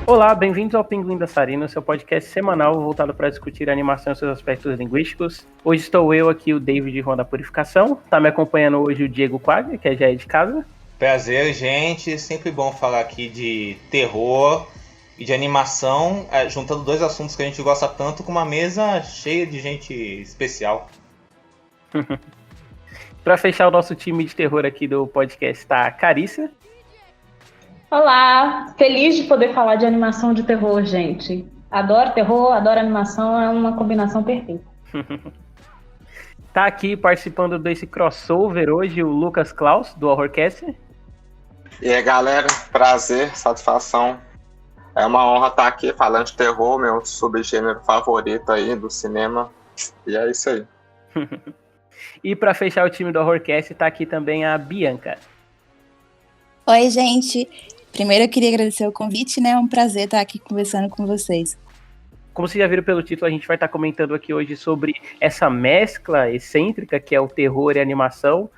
Olá, bem-vindos ao Pinguim Dançarino, seu podcast semanal voltado para discutir a animação e seus aspectos linguísticos. Hoje estou eu aqui, o David Juan da Purificação. Tá me acompanhando hoje o Diego Quaglia, que já é de casa. Prazer, gente. Sempre bom falar aqui de terror e de animação, juntando dois assuntos que a gente gosta tanto com uma mesa cheia de gente especial. Para fechar o nosso time de terror aqui do podcast tá a Carissa. Olá, feliz de poder falar de animação de terror, gente. Adoro terror, adoro animação, é uma combinação perfeita. Tá aqui participando desse crossover hoje o Lucas Klaus, do Horrorcast. E aí, galera, prazer, satisfação. É uma honra estar aqui falando de terror, meu subgênero favorito aí do cinema. E é isso aí. E para fechar o time do Horrorcast tá aqui também a Bianca. Oi, gente. Primeiro eu queria agradecer o convite, né? É um prazer estar aqui conversando com vocês. Como vocês já viram pelo título, a gente vai estar comentando aqui hoje sobre essa mescla excêntrica que é o terror e a animação,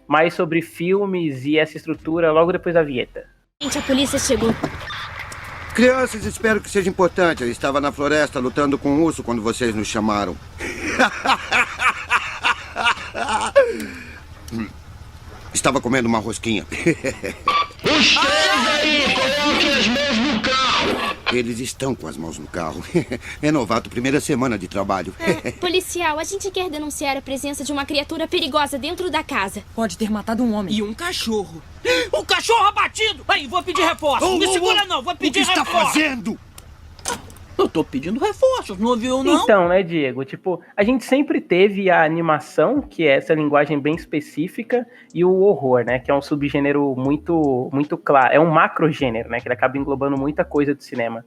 mais sobre filmes e essa estrutura logo depois da vinheta. Gente, a polícia chegou. Crianças, espero que seja importante. Eu estava na floresta lutando com um urso quando vocês nos chamaram. Estava comendo uma rosquinha. Os três aí, coloquem as mãos no carro. Eles estão com as mãos no carro. É novato, primeira semana de trabalho. Policial, a gente quer denunciar a presença de uma criatura perigosa dentro da casa. Pode ter matado um homem. E um cachorro. Um cachorro abatido! Aí, vou pedir reforço. Não me segura não, vou pedir reforço. O que está fazendo? Eu tô pedindo reforços, não ouviu não? Então, né, Diego, a gente sempre teve a animação, que é essa linguagem bem específica, e o horror, né, que é um subgênero muito claro, é um macrogênero, né, que ele acaba englobando muita coisa do cinema.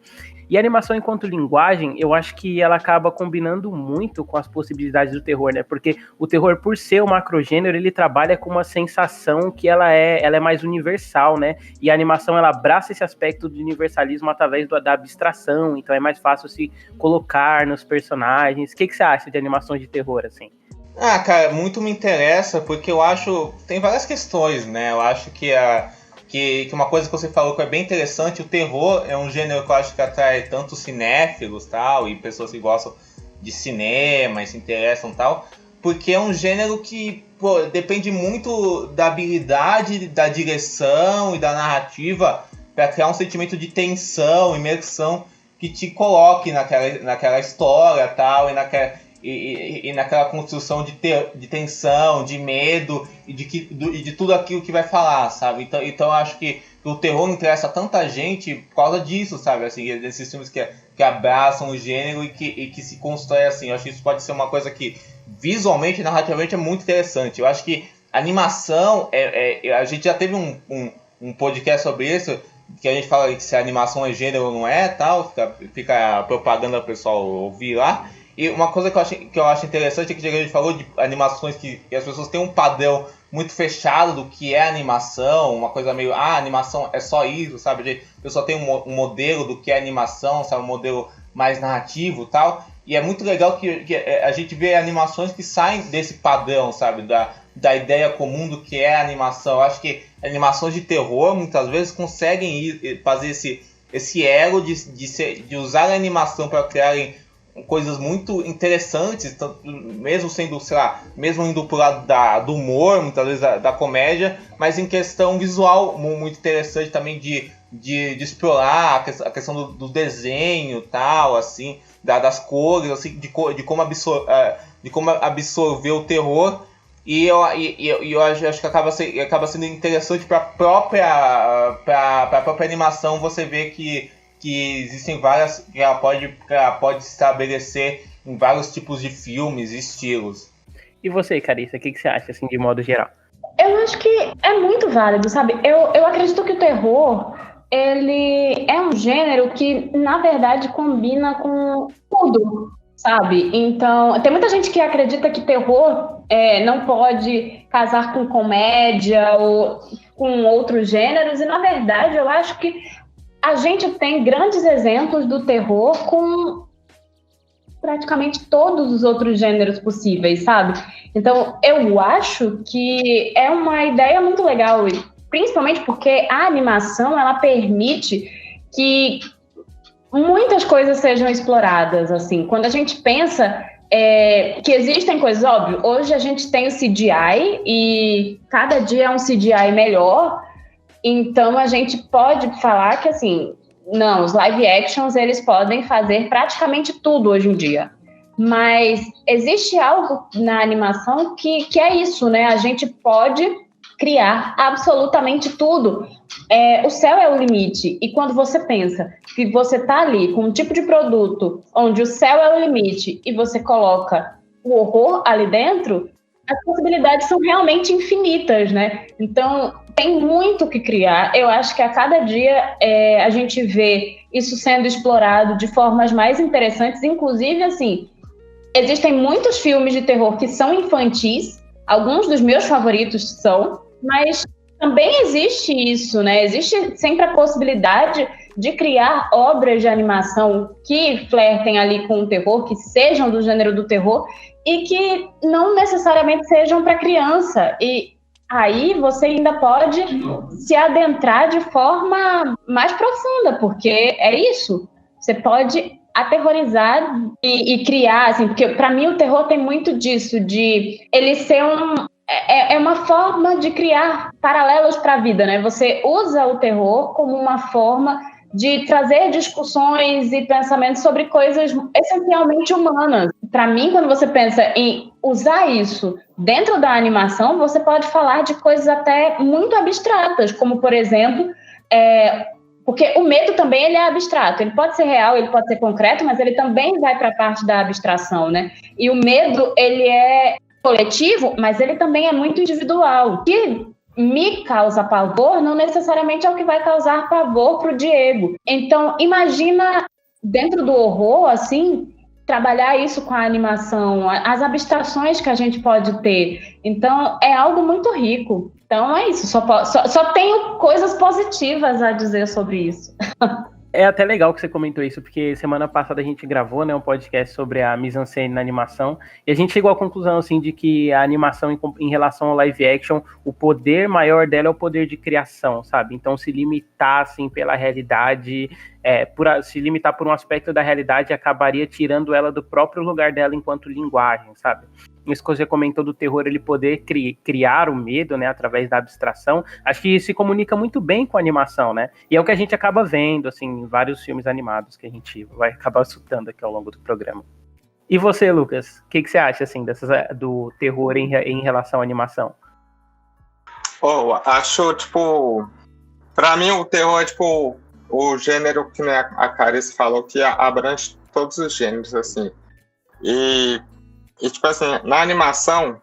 E a animação enquanto linguagem, eu acho que ela acaba combinando muito com as possibilidades do terror, né, porque o terror, por ser um macrogênero, ele trabalha com uma sensação que ela é mais universal, né, e a animação, ela abraça esse aspecto de universalismo através da abstração, então é mais fácil se colocar nos personagens. O que você acha de animações de terror, assim? Ah, cara, muito me interessa, porque eu acho... Tem várias questões, né? Eu acho que uma coisa que você falou que é bem interessante, o terror é um gênero que eu acho que atrai tanto cinéfilos, tal, e pessoas que gostam de cinema e se interessam, tal, porque é um gênero que, pô, depende muito da habilidade, da direção e da narrativa para criar um sentimento de tensão, imersão, que te coloque naquela história, tal, e naquela construção de tensão, de medo e de tudo aquilo que vai falar, sabe? Então eu acho que o terror interessa tanta gente por causa disso, sabe? Assim, desses filmes que abraçam o gênero e que se constrói assim. Eu acho que isso pode ser uma coisa que visualmente e narrativamente é muito interessante. Eu acho que a animação, a gente já teve um podcast sobre isso, que a gente fala que se a animação é gênero ou não é, tal, fica a propaganda pro pessoal ouvir lá. E uma coisa que eu acho interessante é que a gente falou de animações que as pessoas têm um padrão muito fechado do que é animação, uma coisa meio, animação é só isso, sabe? A pessoa tem um modelo do que é animação, sabe? Um modelo mais narrativo e tal. E é muito legal que a gente vê animações que saem desse padrão, sabe? Da ideia comum do que é animação. Eu acho que animações de terror muitas vezes conseguem fazer esse elo de usar a animação para criarem coisas muito interessantes, mesmo sendo, sei lá, mesmo indo pro lado do humor, muitas vezes da comédia, mas em questão visual muito interessante também de explorar a questão do desenho, tal, assim, das cores, assim, de como absorver o terror. E eu acho que acaba sendo interessante para a própria animação você ver que existem várias, que ela pode se estabelecer em vários tipos de filmes e estilos. E você, Carissa, o que você acha, assim, de modo geral? Eu acho que é muito válido, sabe? Eu acredito que o terror, ele é um gênero que, na verdade, combina com tudo, sabe? Então, tem muita gente que acredita que terror não pode casar com comédia ou com outros gêneros, e, na verdade, eu acho que a gente tem grandes exemplos do terror com praticamente todos os outros gêneros possíveis, sabe? Então, eu acho que é uma ideia muito legal, principalmente porque a animação, ela permite que muitas coisas sejam exploradas, assim. Quando a gente pensa que existem coisas, óbvio, hoje a gente tem o CGI e cada dia é um CGI melhor, então a gente pode falar que, assim, não, os live actions, eles podem fazer praticamente tudo hoje em dia. Mas existe algo na animação que é isso, né? A gente pode criar absolutamente tudo. O céu é o limite. E quando você pensa que você está ali com um tipo de produto onde o céu é o limite e você coloca o horror ali dentro, as possibilidades são realmente infinitas, né? Então, tem muito o que criar. Eu acho que a cada dia a gente vê isso sendo explorado de formas mais interessantes. Inclusive, assim, existem muitos filmes de terror que são infantis. Alguns dos meus favoritos são, mas também existe isso, né? Existe sempre a possibilidade de criar obras de animação que flertem ali com o terror, que sejam do gênero do terror e que não necessariamente sejam para criança. E aí você ainda pode se adentrar de forma mais profunda, porque é isso. Você pode aterrorizar e criar, assim, porque para mim o terror tem muito disso, de ele ser uma forma de criar paralelos para a vida, né? Você usa o terror como uma forma de trazer discussões e pensamentos sobre coisas essencialmente humanas. Para mim, quando você pensa em usar isso dentro da animação, você pode falar de coisas até muito abstratas, como, por exemplo, porque o medo também ele é abstrato. Ele pode ser real, ele pode ser concreto, mas ele também vai para a parte da abstração, né? E o medo, ele é coletivo, mas ele também é muito individual. O que me causa pavor não necessariamente é o que vai causar pavor para o Diego. Então, imagina, dentro do horror, assim, trabalhar isso com a animação, as abstrações que a gente pode ter. Então, é algo muito rico. Então, é isso. Só tenho coisas positivas a dizer sobre isso. É até legal que você comentou isso, porque semana passada a gente gravou, né, um podcast sobre a mise-en-scène na animação, e a gente chegou à conclusão, assim, de que a animação em relação ao live action, o poder maior dela é o poder de criação, sabe? Então, se limitar, assim, pela realidade, se limitar por um aspecto da realidade, acabaria tirando ela do próprio lugar dela enquanto linguagem, sabe? Isso que você comentou do terror, ele poder criar o medo, né, através da abstração, acho que se comunica muito bem com a animação, né, e é o que a gente acaba vendo, assim, em vários filmes animados que a gente vai acabar citando aqui ao longo do programa. E você, Lucas, o que você acha, assim, do terror em relação à animação? Acho, tipo, pra mim o terror é, tipo, o gênero que, né, a Carice falou, que abrange todos os gêneros, assim, e tipo assim, na animação,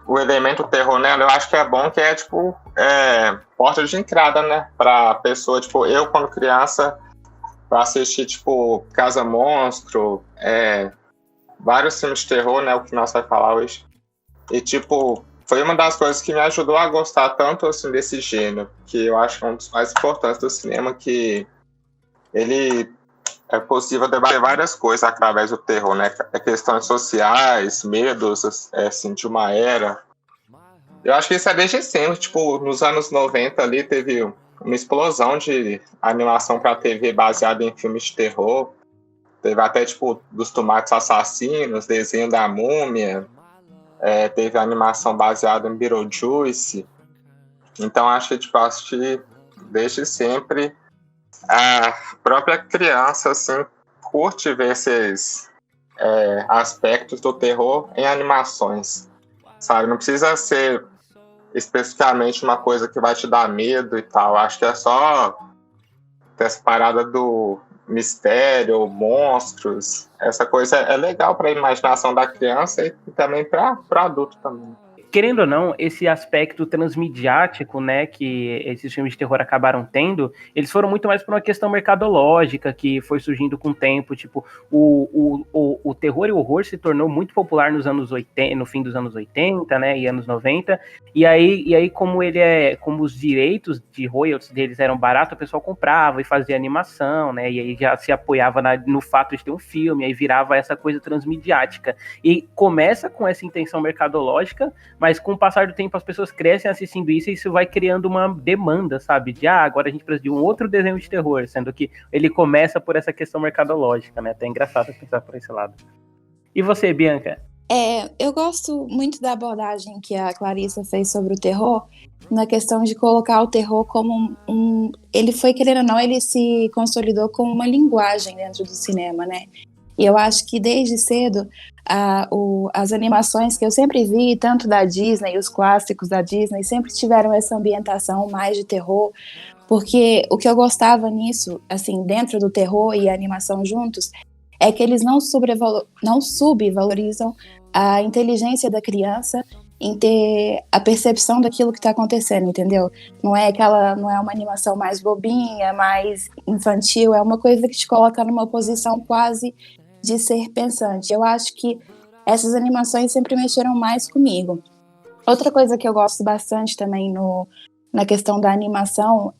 o elemento terror nela, eu acho que é bom, que é, tipo, porta de entrada, né, pra pessoa, tipo, eu, quando criança, pra assistir, tipo, Casa Monstro, vários filmes de terror, né, o que nós vai falar hoje, e, tipo, foi uma das coisas que me ajudou a gostar tanto, assim, desse gênero, que eu acho que é um dos mais importantes do cinema, que ele é possível debater várias coisas através do terror, né? Questões sociais, medos, assim, de uma era. Eu acho que isso é desde sempre. Tipo, nos anos 90 ali teve uma explosão de animação para TV baseada em filmes de terror. Teve até, tipo, dos Tomates Assassinos, desenho da Múmia. Teve animação baseada em Beetlejuice. Então, acho que desde sempre a própria criança, assim, curte ver esses aspectos do terror em animações, sabe? Não precisa ser especificamente uma coisa que vai te dar medo e tal. Acho que é só essa parada do mistério, monstros. Essa coisa é legal para a imaginação da criança e também para adulto também. Querendo ou não, esse aspecto transmediático, né, que esses filmes de terror acabaram tendo, eles foram muito mais por uma questão mercadológica que foi surgindo com o tempo. Tipo, o terror e o horror se tornou muito popular nos anos 80, no fim dos anos 80, né, e anos 90. E aí como os direitos de royalties deles eram baratos, o pessoal comprava e fazia animação, né, e aí já se apoiava no fato de ter um filme, aí virava essa coisa transmediática. E começa com essa intenção mercadológica, mas com o passar do tempo as pessoas crescem assistindo isso e isso vai criando uma demanda, sabe? De, agora a gente precisa de um outro desenho de terror, sendo que ele começa por essa questão mercadológica, né? Até é engraçado pensar por esse lado. E você, Bianca? Eu gosto muito da abordagem que a Clarissa fez sobre o terror, na questão de colocar o terror como ele foi, querendo ou não, ele se consolidou como uma linguagem dentro do cinema, né? E eu acho que desde cedo, as animações que eu sempre vi, tanto da Disney, os clássicos da Disney, sempre tiveram essa ambientação mais de terror, porque o que eu gostava nisso, assim, dentro do terror e a animação juntos, é que eles não subvalorizam a inteligência da criança em ter a percepção daquilo que está acontecendo, entendeu? Não é uma animação mais bobinha, mais infantil, é uma coisa que te coloca numa posição quase de ser pensante. Eu acho que essas animações sempre mexeram mais comigo. Outra coisa que eu gosto bastante também na questão da animação,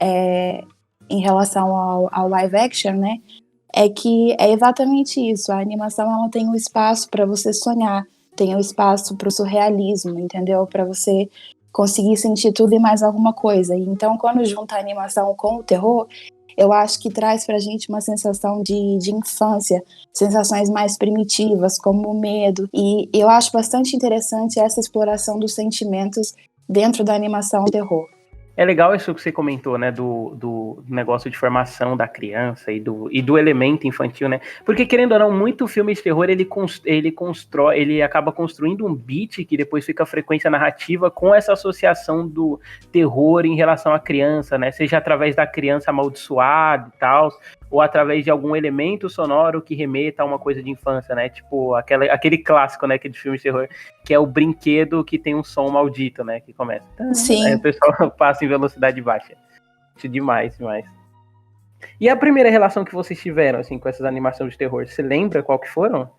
em relação ao live action, né? É que é exatamente isso. A animação, ela tem um espaço para você sonhar, tem um espaço para o surrealismo, entendeu? Para você conseguir sentir tudo e mais alguma coisa. E então, quando junta a animação com o terror, eu acho que traz pra gente uma sensação de infância, sensações mais primitivas, como o medo. E eu acho bastante interessante essa exploração dos sentimentos dentro da animação terror. É legal isso que você comentou, né, do negócio de formação da criança e do elemento infantil, né, porque querendo ou não, muito filme de terror, ele acaba construindo um beat que depois fica a frequência narrativa com essa associação do terror em relação à criança, né, seja através da criança amaldiçoada e tal, ou através de algum elemento sonoro que remeta a uma coisa de infância, né, tipo aquele clássico, né, que é de filme de terror, que é o brinquedo que tem um som maldito, né, que começa. Sim. Aí o pessoal passa em velocidade baixa. Isso demais. E a primeira relação que vocês tiveram, assim, com essas animações de terror, você lembra qual que foram?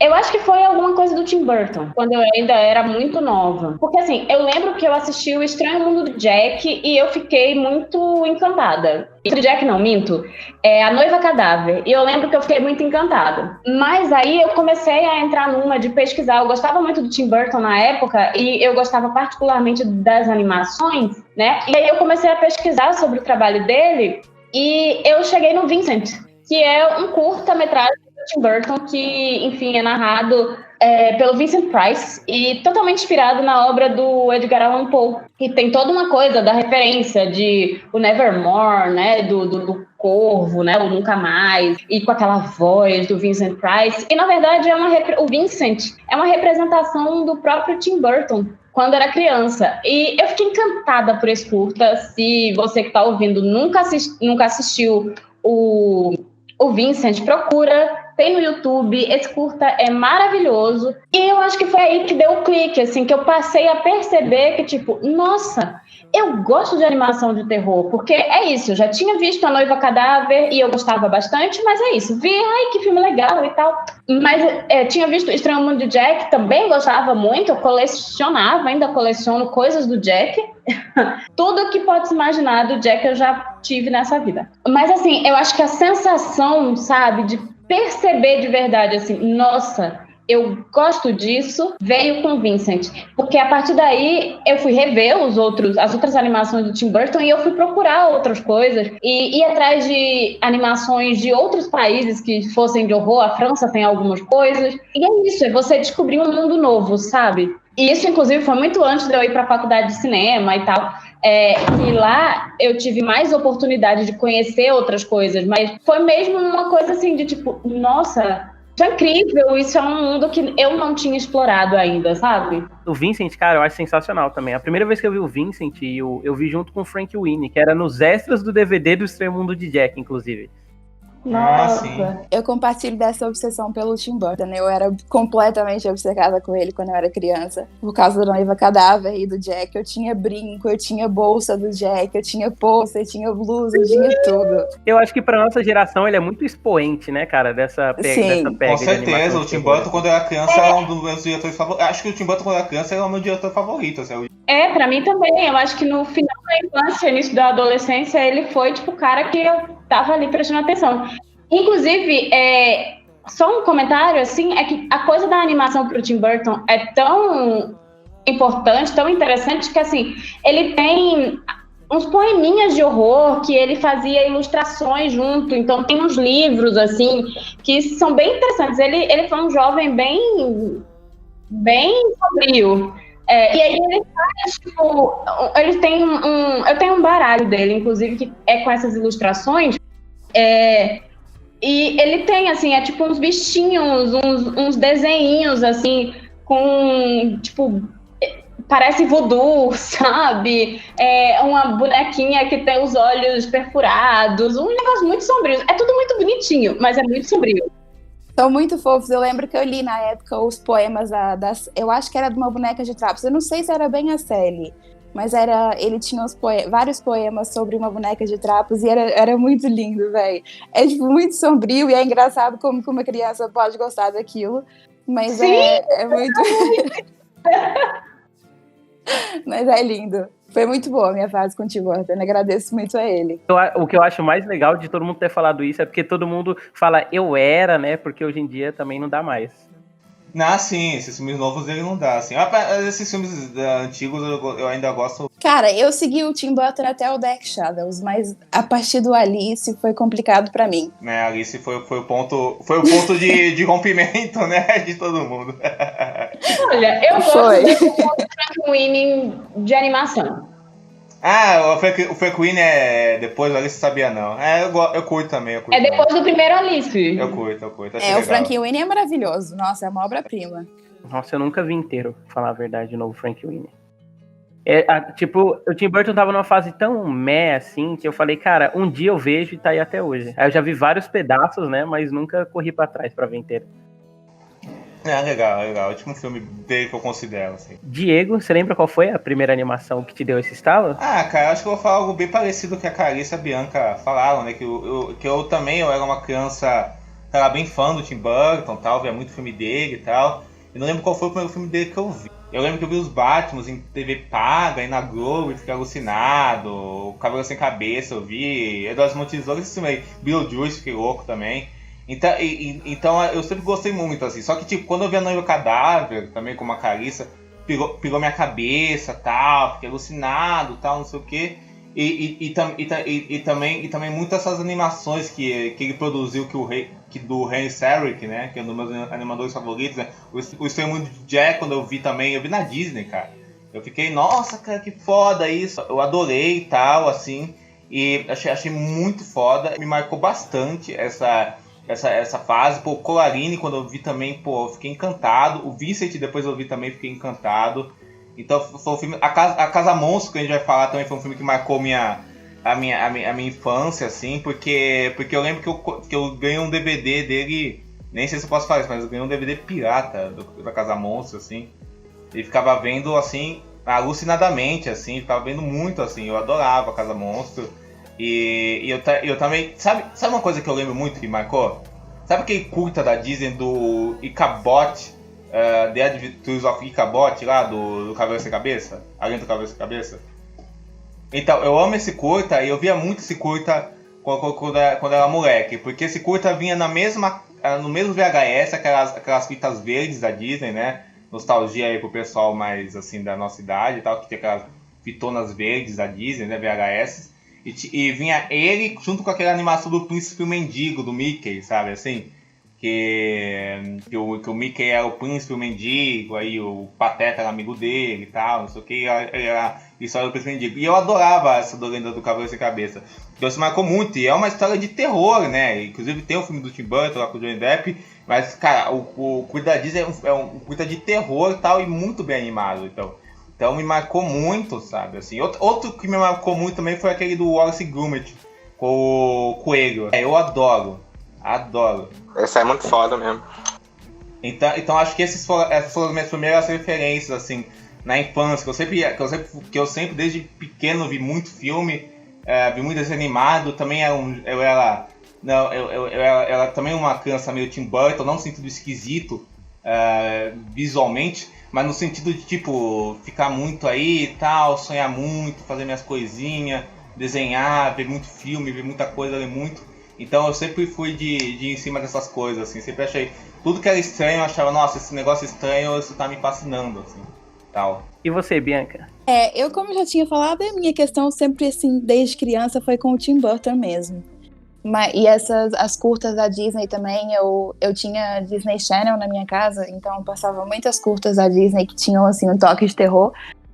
Eu acho que foi alguma coisa do Tim Burton, quando eu ainda era muito nova. Porque, assim, eu lembro que eu assisti O Estranho Mundo de Jack e eu fiquei muito encantada. Jack não, minto. A Noiva Cadáver. E eu lembro que eu fiquei muito encantada. Mas aí eu comecei a entrar numa de pesquisar. Eu gostava muito do Tim Burton na época e eu gostava particularmente das animações, né? E aí eu comecei a pesquisar sobre o trabalho dele e eu cheguei no Vincent, que é um curta-metragem Tim Burton, que, enfim, é narrado pelo Vincent Price e totalmente inspirado na obra do Edgar Allan Poe. E tem toda uma coisa da referência de o Nevermore, né, do Corvo, né, o Nunca Mais, e com aquela voz do Vincent Price. E, na verdade, o Vincent é uma representação do próprio Tim Burton, quando era criança. E eu fiquei encantada por esse curta. Se você que está ouvindo nunca assistiu o Vincent, procura, tem no YouTube, esse curta é maravilhoso. E eu acho que foi aí que deu o clique, assim, que eu passei a perceber que, tipo, nossa, eu gosto de animação de terror, porque é isso, eu já tinha visto A Noiva Cadáver e eu gostava bastante, mas é isso, vi, que filme legal e tal. Mas tinha visto O Estranho Mundo de Jack, também gostava muito, eu colecionava, ainda coleciono coisas do Jack. Tudo que pode se imaginar do Jack eu já tive nessa vida. Mas assim, eu acho que a sensação, sabe, de perceber de verdade, assim, nossa, eu gosto disso, veio com Vincent. Porque a partir daí eu fui rever as outras animações do Tim Burton e eu fui procurar outras coisas e ir atrás de animações de outros países que fossem de horror. A França tem algumas coisas. E é isso, é você descobrir um mundo novo, sabe? E isso, inclusive, foi muito antes de eu ir para a faculdade de cinema e tal. E lá eu tive mais oportunidade de conhecer outras coisas, mas foi mesmo uma coisa assim de tipo, nossa, isso é incrível, isso é um mundo que eu não tinha explorado ainda, sabe? O Vincent, cara, eu acho sensacional também. A primeira vez que eu vi o Vincent, eu vi junto com o Frank Winnie, que era nos extras do DVD do Estranho Mundo de Jack, inclusive. Nossa. Eu compartilho dessa obsessão pelo Tim Burton. Eu era completamente obcecada com ele quando eu era criança. Por causa da Noiva Cadáver e do Jack. Eu tinha brinco, eu tinha bolsa do Jack, eu tinha pôster, eu tinha blusa, eu tinha tudo. Eu acho que pra nossa geração ele é muito expoente, né, cara, dessa pega. Com certeza, o Tim Burton quando eu era criança era um dos meus diretores favoritos. Acho que o Tim Burton quando eu era criança era o meu diretor favorito. Assim. Pra mim também. Eu acho que no final da infância, início da adolescência, ele foi tipo o cara que eu tava ali prestando atenção. Inclusive, só um comentário, assim, é que a coisa da animação pro Tim Burton é tão importante, tão interessante, que assim, ele tem uns poeminhas de horror que ele fazia ilustrações junto, então tem uns livros, assim, que são bem interessantes. Ele foi um jovem bem sombrio. E aí ele faz, tipo, ele tem eu tenho um baralho dele, inclusive, que é com essas ilustrações, e ele tem, assim, tipo uns bichinhos, uns desenhinhos, assim, com, tipo, parece voodoo, sabe? Uma bonequinha que tem os olhos perfurados, um negócio muito sombrio. É tudo muito bonitinho, mas é muito sombrio. São muito fofos. Eu lembro que eu li na época os poemas eu acho que era de uma boneca de trapos. Eu não sei se era bem a Sally, mas ele tinha vários poemas sobre uma boneca de trapos e era muito lindo, velho. É tipo, muito sombrio e é engraçado como uma criança pode gostar daquilo, mas Sim, é muito... Mas é lindo. Foi muito boa a minha fase com o Tim Burton. Eu agradeço muito a ele. O que eu acho mais legal de todo mundo ter falado isso é porque todo mundo fala eu era, né? Porque hoje em dia também não dá mais. Não, sim, esses filmes novos ele não dá, assim. Esses filmes antigos eu ainda gosto. Cara, eu segui o Tim Burton até o Dark Shadows, mas a partir do Alice foi complicado pra mim. Alice foi o ponto de rompimento, né, de todo mundo. Olha, eu gosto do Frank Winnie de animação. O Frank Winnie é depois, Alice sabia não. Eu curto também. É depois do primeiro Alice. Eu curto. O Frank Winnie é maravilhoso. Nossa, é uma obra-prima. Nossa, eu nunca vi inteiro, pra falar a verdade, de novo, Frank Winnie. O Tim Burton tava numa fase tão assim, que eu falei, cara, um dia eu vejo e tá aí até hoje. Aí eu já vi vários pedaços, né, mas nunca corri pra trás pra ver inteiro. Legal. O último filme dele que eu considero, assim. Diego, você lembra qual foi a primeira animação que te deu esse estalo? Cara, acho que eu vou falar algo bem parecido com a Carissa e a Bianca falaram, né? Que eu também era uma criança, era bem fã do Tim Burton, tal, via muito filme dele e tal. Eu não lembro qual foi o primeiro filme dele que eu vi. Eu lembro que eu vi os Batman em TV paga e na Globo e fiquei alucinado. O Cabelo Sem Cabeça eu vi. Eduardo Montezoulas, esse filme aí. Beetlejuice, fiquei louco também. Então eu sempre gostei muito, assim. Só que, tipo, quando eu vi a Noiva Cadáver, também com uma Carissa, pegou minha cabeça, tal, fiquei alucinado, tal, não sei o quê. E também muitas dessas animações que ele produziu, do Henry Selick, né, que é um dos meus animadores favoritos, né? O Estranho Mundo de Jack, quando eu vi na Disney, cara. Eu fiquei, nossa, cara, que foda isso. Eu adorei e tal, assim. E achei muito foda. Me marcou bastante essa fase. Pô, Coraline, quando eu vi também, eu fiquei encantado. O Vincent, depois eu vi também, fiquei encantado. Então, foi um filme... A Casa Monstro, que a gente vai falar também, foi um filme que marcou a minha infância, assim, porque eu lembro que eu ganhei um DVD dele, nem sei se eu posso falar isso, mas eu ganhei um DVD pirata da Casa Monstro, assim, e ficava vendo, assim, alucinadamente, assim, ficava vendo muito, assim, eu adorava a Casa Monstro. E eu também... Sabe uma coisa que eu lembro muito que marcou? Sabe aquele curta da Disney do Ichabod, The Adventures of Ichabod, lá do Cabelo Sem Cabeça? Além do Cabelo Sem Cabeça? Então, eu amo esse curta e eu via muito esse curta quando era moleque. Porque esse curta vinha no mesmo VHS, aquelas fitas verdes da Disney, né? Nostalgia aí pro pessoal mais, assim, da nossa idade e tal, que tinha aquelas fitonas verdes da Disney, né? VHS. E vinha ele junto com aquela animação do Príncipe Mendigo, do Mickey, sabe, assim? Que o Mickey era o Príncipe Mendigo, aí o Pateta era amigo dele e tal, não sei o que, era história do Príncipe Mendigo. E eu adorava essa do Lenda do Cavaleiro Sem Cabeça. Então isso marcou muito, e é uma história de terror, né? Inclusive tem o filme do Tim Burton lá com o Johnny Depp, mas, cara, o curta da Disney é um curta de terror e tal, e muito bem animado, Então me marcou muito, sabe, assim. Outro que me marcou muito também foi aquele do Wallace e Gromit, com o Coelho. Eu adoro. Esse é muito foda mesmo. Então acho que essas foram as minhas primeiras referências, assim, na infância, que eu sempre desde pequeno vi muito filme, vi muito desenho animado, também eu era também uma criança meio Tim Burton, não no sentido esquisito, visualmente, mas no sentido de, tipo, ficar muito aí e tal, sonhar muito, fazer minhas coisinhas, desenhar, ver muito filme, ver muita coisa, ler muito. Então eu sempre fui de ir em cima dessas coisas, assim, sempre achei tudo que era estranho, eu achava, nossa, esse negócio estranho, isso tá me fascinando, assim. tal. E você, Bianca? Eu, como já tinha falado, a minha questão sempre, assim, desde criança, foi com o Tim Burton mesmo. E as curtas da Disney também, eu tinha Disney Channel na minha casa, então eu passava muitas curtas da Disney que tinham, assim, um toque de terror.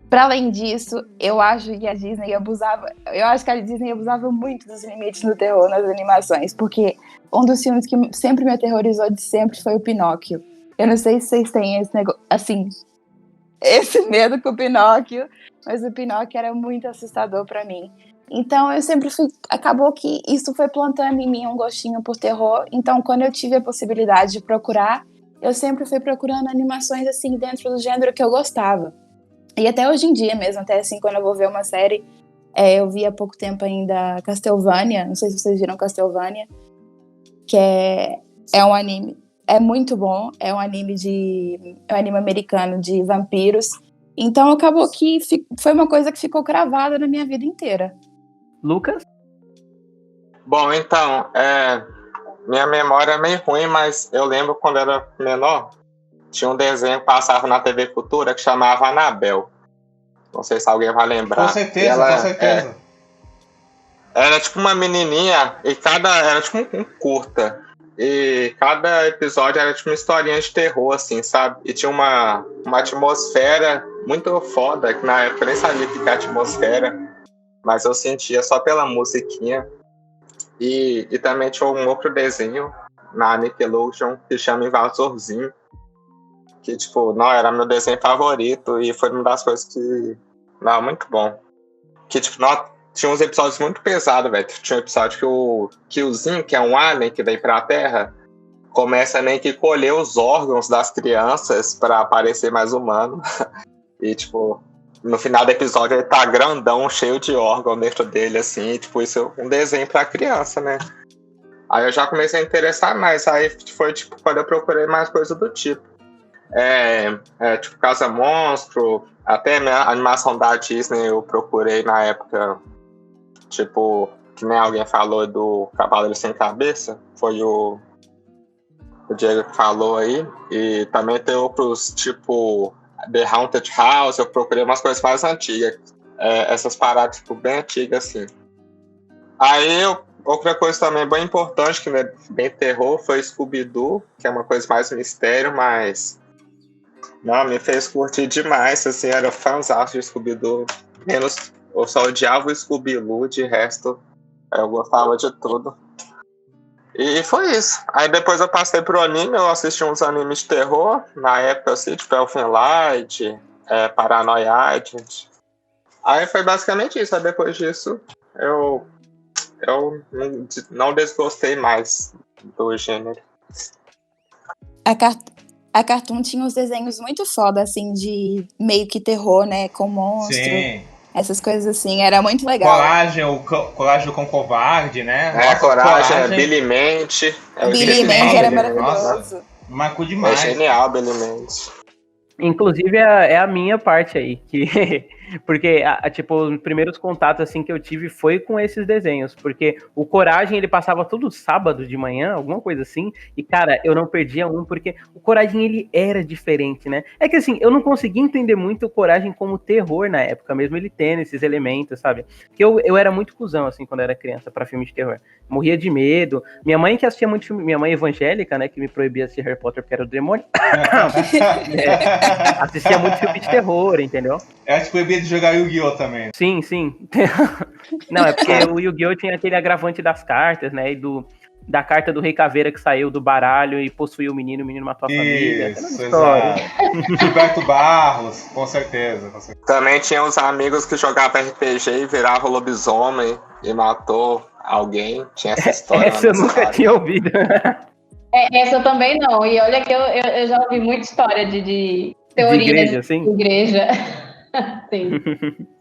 Para além disso, eu acho que a Disney abusava muito dos limites do terror nas animações, porque um dos filmes que sempre me aterrorizou de sempre foi o Pinóquio. Eu não sei se vocês têm esse negócio, assim, esse medo com o Pinóquio, mas o Pinóquio era muito assustador para mim. Então eu sempre acabou que isso foi plantando em mim um gostinho por terror. Então quando eu tive a possibilidade de procurar, eu sempre fui procurando animações assim dentro do gênero que eu gostava. E até hoje em dia mesmo, até assim, quando eu vou ver uma série, eu vi há pouco tempo ainda Castlevania, não sei se vocês viram Castlevania, que é um anime, é muito bom, é um anime americano de vampiros. Então acabou que foi uma coisa que ficou cravada na minha vida inteira. Lucas? Bom, então, minha memória é meio ruim, mas eu lembro quando era menor, tinha um desenho que passava na TV Cultura que chamava Annabelle. Não sei se alguém vai lembrar. Com certeza, com certeza. Era tipo uma menininha e era tipo um curta. E cada episódio era tipo uma historinha de terror, assim, sabe? E tinha uma atmosfera muito foda, que na época eu nem sabia o que era atmosfera, mas eu sentia só pela musiquinha. E também tinha um outro desenho na Nickelodeon que chama Invasorzinho, que, tipo, não, era meu desenho favorito e foi uma das coisas que... Não, muito bom. Que, tipo, tinha uns episódios muito pesados, velho. Tinha um episódio que o Killzinho, que é um alien que vem pra Terra, começa meio que colher os órgãos das crianças pra parecer mais humano. E, tipo, no final do episódio ele tá grandão, cheio de órgão dentro dele, assim. E, tipo, isso é um desenho pra criança, né? Aí eu já comecei a interessar mais. Aí foi, tipo, quando eu procurei mais coisa do tipo. Tipo, Casa Monstro, até a animação da Disney eu procurei na época, tipo, que nem alguém falou do Cavaleiro Sem Cabeça, foi o Diego que falou aí, e também tem outros, tipo, The Haunted House, eu procurei umas coisas mais antigas, essas paradas, tipo, bem antigas, assim. Aí, outra coisa também bem importante, que não é bem terror, foi Scooby-Doo, que é uma coisa mais mistério, mas... Não, me fez curtir demais, assim, era fãzaço de Scooby-Doo. Menos, eu só odiava o Scooby-Doo, de resto, eu gostava de tudo. E foi isso. Aí depois eu passei pro anime, eu assisti uns animes de terror, na época, assim, tipo Elfen Light, Paranoid. Aí foi basicamente isso. Aí depois disso, eu não desgostei mais do gênero. A Cartoon tinha uns desenhos muito foda, assim, de meio que terror, né? Com monstro. Sim. Essas coisas assim, era muito legal. Coragem com Covarde, né? Coragem, Billy Mandy. Billy Mandy era maravilhoso. Nossa, marcou demais. É genial, Billy Mandy. Inclusive é a minha parte aí, porque tipo, os primeiros contatos assim que eu tive foi com esses desenhos, porque o Coragem ele passava todo sábado de manhã, alguma coisa assim, e cara, eu não perdia um, porque o Coragem ele era diferente, né? É que assim, eu não conseguia entender muito o Coragem como terror na época, mesmo ele tendo esses elementos, sabe? Porque eu era muito cuzão assim quando eu era criança pra filme de terror, morria de medo. Minha mãe que assistia muito filme, minha mãe evangélica, né, que me proibia assistir Harry Potter porque era o demônio. Assistia muito filme de terror, entendeu? Ela te proibia de jogar Yu-Gi-Oh! Também. Sim. Não, é porque o Yu-Gi-Oh! Tinha aquele agravante das cartas, né? E da carta do Rei Caveira que saiu do baralho e possuiu o menino matou a família. Isso, exato. Gilberto Barros, com certeza. Também tinha os amigos que jogavam RPG e viravam lobisomem e matou alguém. Tinha essa história. Essa eu nunca tinha ouvido. Essa eu também não. E olha que eu já ouvi muita história de teoria de igreja, sim? De igreja. Sim.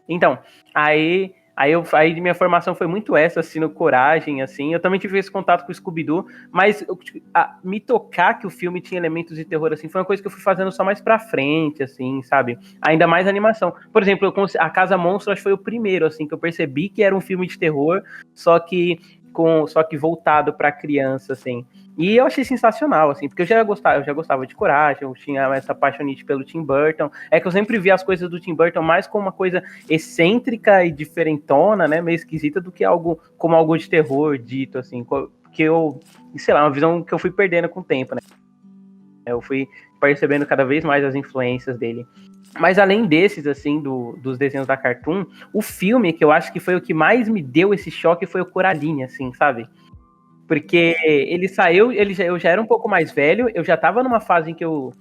Então, aí minha formação foi muito essa, assim, no Coragem, assim. Eu também tive esse contato com o Scooby-Doo, mas me tocar que o filme tinha elementos de terror, assim, foi uma coisa que eu fui fazendo só mais pra frente, assim, sabe? Ainda mais animação. Por exemplo, a Casa Monstro, acho que foi o primeiro, assim, que eu percebi que era um filme de terror, só que voltado pra criança, assim. E eu achei sensacional, assim, porque eu já gostava de Coragem, eu tinha essa paixonite pelo Tim Burton. É que eu sempre vi as coisas do Tim Burton mais como uma coisa excêntrica e diferentona, né, meio esquisita, do que algo como algo de terror dito, assim, que eu, sei lá, uma visão que eu fui perdendo com o tempo, né. Eu fui percebendo cada vez mais as influências dele. Mas além desses, assim, dos desenhos da Cartoon, o filme que eu acho que foi o que mais me deu esse choque foi o Coraline, assim, sabe? Porque ele saiu, eu já era um pouco mais velho, eu já tava numa fase em que eu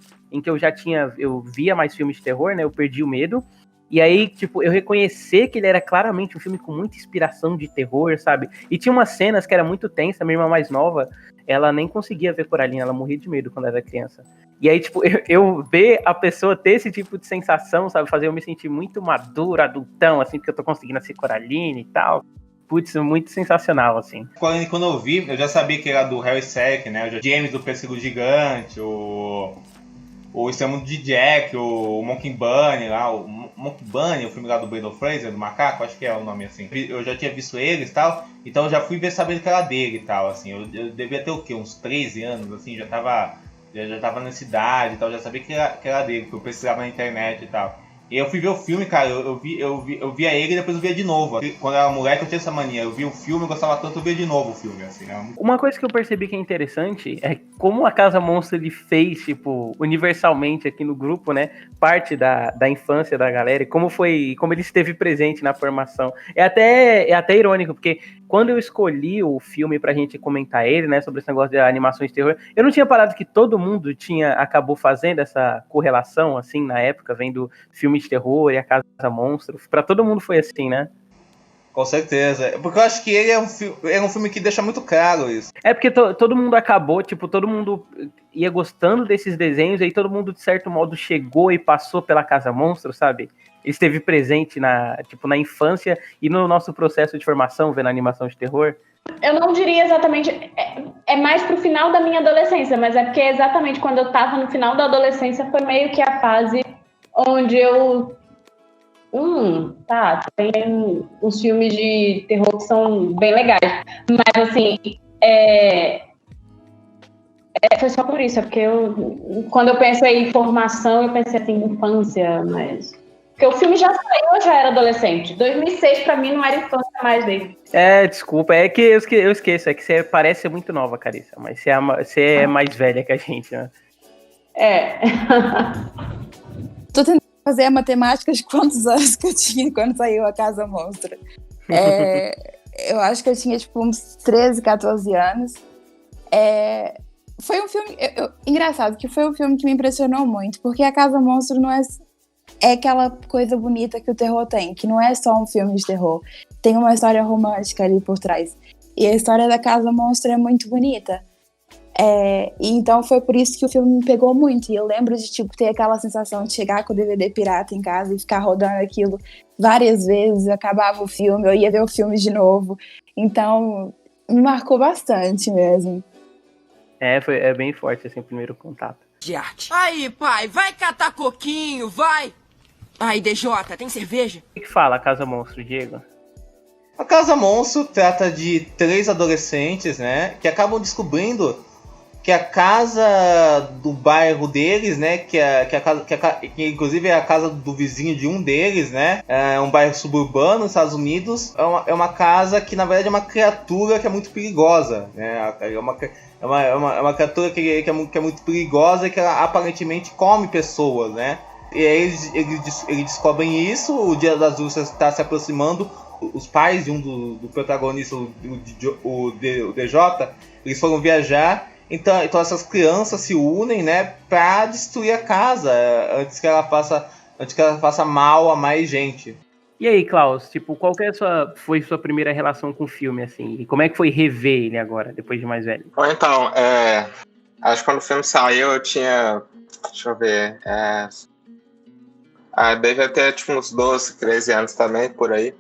eu via mais filmes de terror, né? Eu perdi o medo. E aí, tipo, eu reconhecer que ele era claramente um filme com muita inspiração de terror, sabe? E tinha umas cenas que era muito tensa, minha irmã mais nova, ela nem conseguia ver Coraline, ela morria de medo quando era criança. E aí, tipo, eu ver a pessoa ter esse tipo de sensação, sabe? Fazer eu me sentir muito maduro, adultão, assim, porque eu tô conseguindo assistir Coraline e tal. Putz, muito sensacional, assim. Quando eu vi, eu já sabia que era do Harry Sek, né? O James do Pêssego Gigante, o Extremo de Jack, o Monkey Bunny lá, o Monkey Bunny, o filme lá do Brendan Fraser, do macaco, acho que é o nome assim. Eu já tinha visto eles e tal, então eu já fui ver sabendo que era dele e tal, assim. Eu devia ter o quê? Uns 13 anos, assim, já tava na cidade e tal, já sabia que era dele, que eu pesquisava na internet e tal. E eu fui ver o filme, cara, eu via ele e depois eu via de novo. Quando eu era moleque eu tinha essa mania, eu via o filme, eu gostava tanto, eu via de novo o filme, assim. Uma coisa que eu percebi que é interessante é como a Casa Monstro ele fez, tipo, universalmente aqui no grupo, né, parte da infância da galera, e como ele esteve presente na formação. É até irônico, porque quando eu escolhi o filme pra gente comentar ele, né, sobre esse negócio de animações de terror, eu não tinha parado que todo mundo acabou fazendo essa correlação, assim, na época, vendo filme de terror e a Casa Monstro. Pra todo mundo foi assim, né? Com certeza. Porque eu acho que ele é um filme que deixa muito claro isso. É porque todo mundo acabou, tipo, todo mundo ia gostando desses desenhos, e aí todo mundo, de certo modo, chegou e passou pela Casa Monstro, sabe? Ele esteve presente na infância e no nosso processo de formação, vendo animação de terror. Eu não diria exatamente, é mais pro final da minha adolescência, mas é porque exatamente quando eu tava no final da adolescência foi meio que a fase onde eu... tem uns filmes de terror que são bem legais. Mas, assim, foi só por isso. É porque quando eu penso em formação, eu pensei assim, infância, mas... Porque o filme já saiu, eu já era adolescente. 2006, pra mim, não era infância mais dele. Desculpa, é que eu esqueço. É que você parece muito nova, Carissa. Mas você é mais velha que a gente, né? Tô tentando fazer a matemática de quantos anos que eu tinha quando saiu a Casa Monstro. Eu acho que eu tinha, tipo, uns 13, 14 anos. Foi um filme... engraçado, que foi um filme que me impressionou muito, porque a Casa Monstro não é aquela coisa bonita que o terror tem, que não é só um filme de terror. Tem uma história romântica ali por trás. E a história da Casa Monstro é muito bonita. E então foi por isso que o filme me pegou muito. E eu lembro de, tipo, ter aquela sensação de chegar com o DVD pirata em casa e ficar rodando aquilo várias vezes. Acabava o filme, eu ia ver o filme de novo. Então, me marcou bastante mesmo. É bem forte, assim, o primeiro contato. De arte. Aí, pai, vai catar coquinho, vai! Aí, DJ, tem cerveja? O que fala a Casa Monstro, Diego? A Casa Monstro trata de 3 adolescentes, né, que acabam descobrindo que a casa do bairro deles, né, que inclusive é a casa do vizinho de um deles, né, é um bairro suburbano nos Estados Unidos, é uma casa que na verdade é uma criatura que é muito perigosa, né, é uma criatura que é muito perigosa e que ela aparentemente come pessoas, né, e aí eles descobrem isso, o Dia das Bruxas está se aproximando, os pais de um do protagonista, o DJ, eles foram viajar. Então essas crianças se unem, né, pra destruir a casa antes que ela faça mal a mais gente. E aí, Klaus, tipo, qual que foi sua primeira relação com o filme, assim? E como é que foi rever ele agora, depois de mais velho? Bom, então, acho que quando o filme saiu eu tinha, deixa eu ver, devia ter tipo uns 12, 13 anos também, por aí.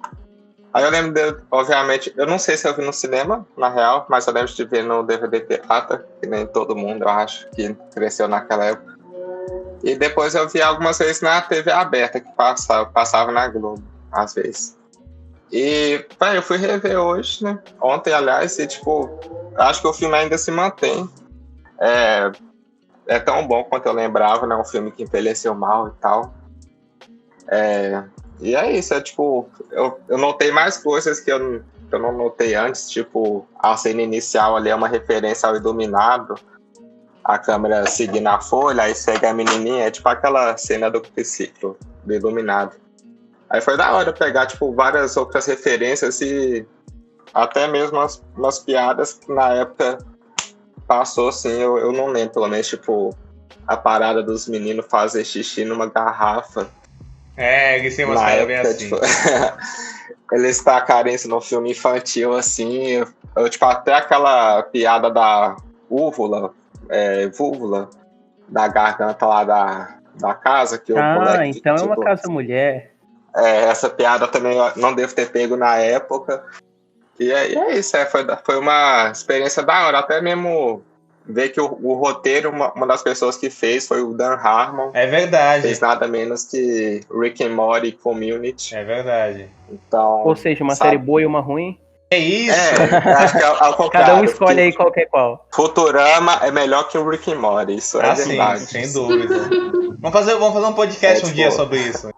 Aí eu lembro, obviamente, eu não sei se eu vi no cinema, na real, mas eu lembro de ver no DVD pirata, que nem todo mundo, eu acho, que cresceu naquela época. E depois eu vi algumas vezes na TV aberta, que passava na Globo, às vezes. E, eu fui rever hoje, né, ontem, aliás, e, tipo, acho que o filme ainda se mantém é tão bom quanto eu lembrava, né? Um filme que envelheceu mal e tal. E é isso, tipo, eu notei mais coisas que eu não notei antes, tipo, a cena inicial ali é uma referência ao Iluminado, a câmera seguindo a folha, aí segue a menininha, é tipo aquela cena do triciclo, do Iluminado. Aí foi da hora pegar, tipo, várias outras referências e até mesmo umas piadas que na época passou, assim, eu não lembro, pelo menos, tipo, a parada dos meninos fazer xixi numa garrafa. Eles têm umas caras bem assim. Tipo, eles tacarem isso no filme infantil, assim, tipo, até aquela piada da úvula, da garganta lá da casa, que o moleque... então tipo, é uma casa-mulher. Essa piada também não devo ter pego na época. E é isso, foi uma experiência da hora, até mesmo ver que o roteiro, uma das pessoas que fez foi o Dan Harmon. É verdade. Fez nada menos que Rick and Morty Community. É verdade. Então, ou seja, uma série boa e uma ruim. É isso. Acho que é ao contrário. Cada um escolhe aí qual. Futurama é melhor que o Rick and Morty, isso é verdade. Sim, sem dúvida. Vamos fazer um podcast um dia sobre isso.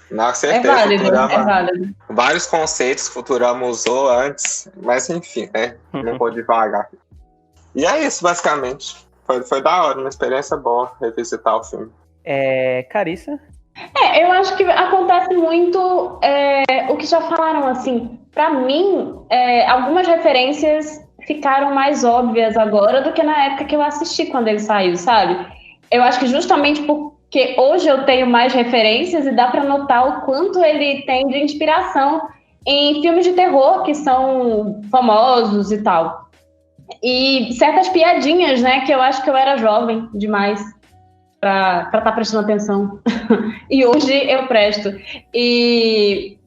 Com certeza, é válido. Vários conceitos que Futurama usou antes, mas enfim, né? Não vou devagar. E é isso, basicamente. Foi da hora, uma experiência boa revisitar o filme. Carissa? Eu acho que acontece muito o que já falaram, assim. Pra mim, algumas referências ficaram mais óbvias agora do que na época que eu assisti quando ele saiu, sabe? Eu acho que justamente porque hoje eu tenho mais referências e dá pra notar o quanto ele tem de inspiração em filmes de terror que são famosos e tal. E certas piadinhas, né, que eu acho que eu era jovem demais pra estar prestando atenção. E hoje eu presto. E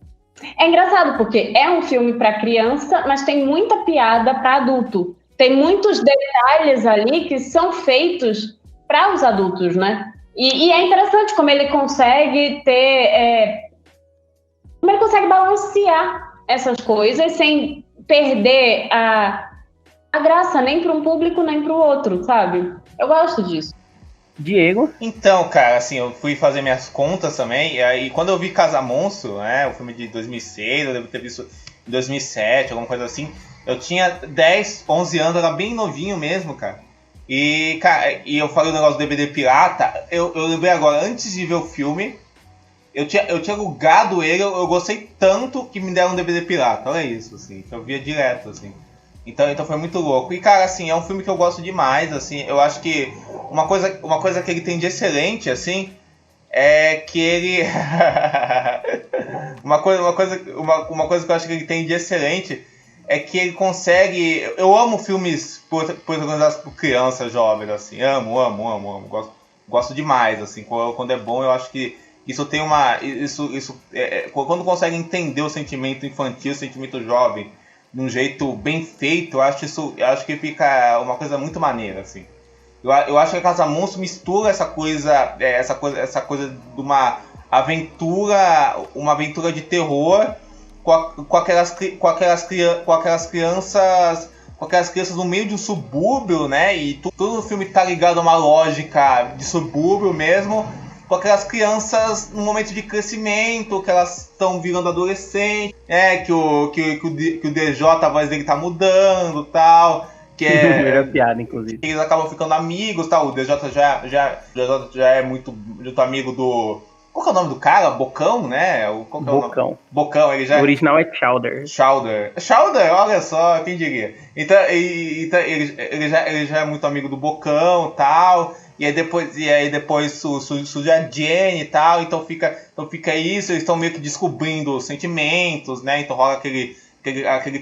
é engraçado, porque é um filme pra criança, mas tem muita piada pra adulto. Tem muitos detalhes ali que são feitos para os adultos, né? E é interessante como ele consegue como ele consegue balancear essas coisas sem perder a graça nem para um público nem para o outro, sabe? Eu gosto disso. Diego? Então, cara, assim, eu fui fazer minhas contas também, e aí quando eu vi Casa Monstro, né, o filme de 2006, eu devo ter visto em 2007, alguma coisa assim, eu tinha 10, 11 anos, era bem novinho mesmo, cara. E, cara, eu falei o negócio do DVD pirata, eu lembrei agora, antes de ver o filme, eu tinha alugado ele, eu gostei tanto que me deram um DVD pirata, olha isso, assim, que eu via direto, assim. Então foi muito louco. E, cara, assim, é um filme que eu gosto demais, assim, eu acho que uma coisa que ele tem de excelente, assim, é que ele... uma coisa que eu acho que ele tem de excelente é que ele consegue... Eu amo filmes protagonizados por crianças jovens, assim, amo. Gosto demais, assim, quando é bom, eu acho que isso tem uma... quando consegue entender o sentimento infantil, o sentimento jovem, de um jeito bem feito, eu acho que fica uma coisa muito maneira, assim. Eu acho que a Casa Monstro mistura essa coisa de uma aventura de terror com aquelas crianças no meio de um subúrbio, né? E todo o filme tá ligado a uma lógica de subúrbio mesmo, com aquelas crianças no momento de crescimento, que elas estão virando adolescentes, que o DJ, a voz dele tá mudando e tal. Que é piada, inclusive. Eles acabam ficando amigos, tal. O DJ já é muito amigo do... Qual que é o nome do cara? Bocão, né? Bocão. Bocão, ele já... O original é Chowder, olha só, quem diria. Então ele já é muito amigo do Bocão e tal. E aí depois surge a Jenny e tal. Então fica isso, eles estão meio que descobrindo os sentimentos, né? Então rola aquele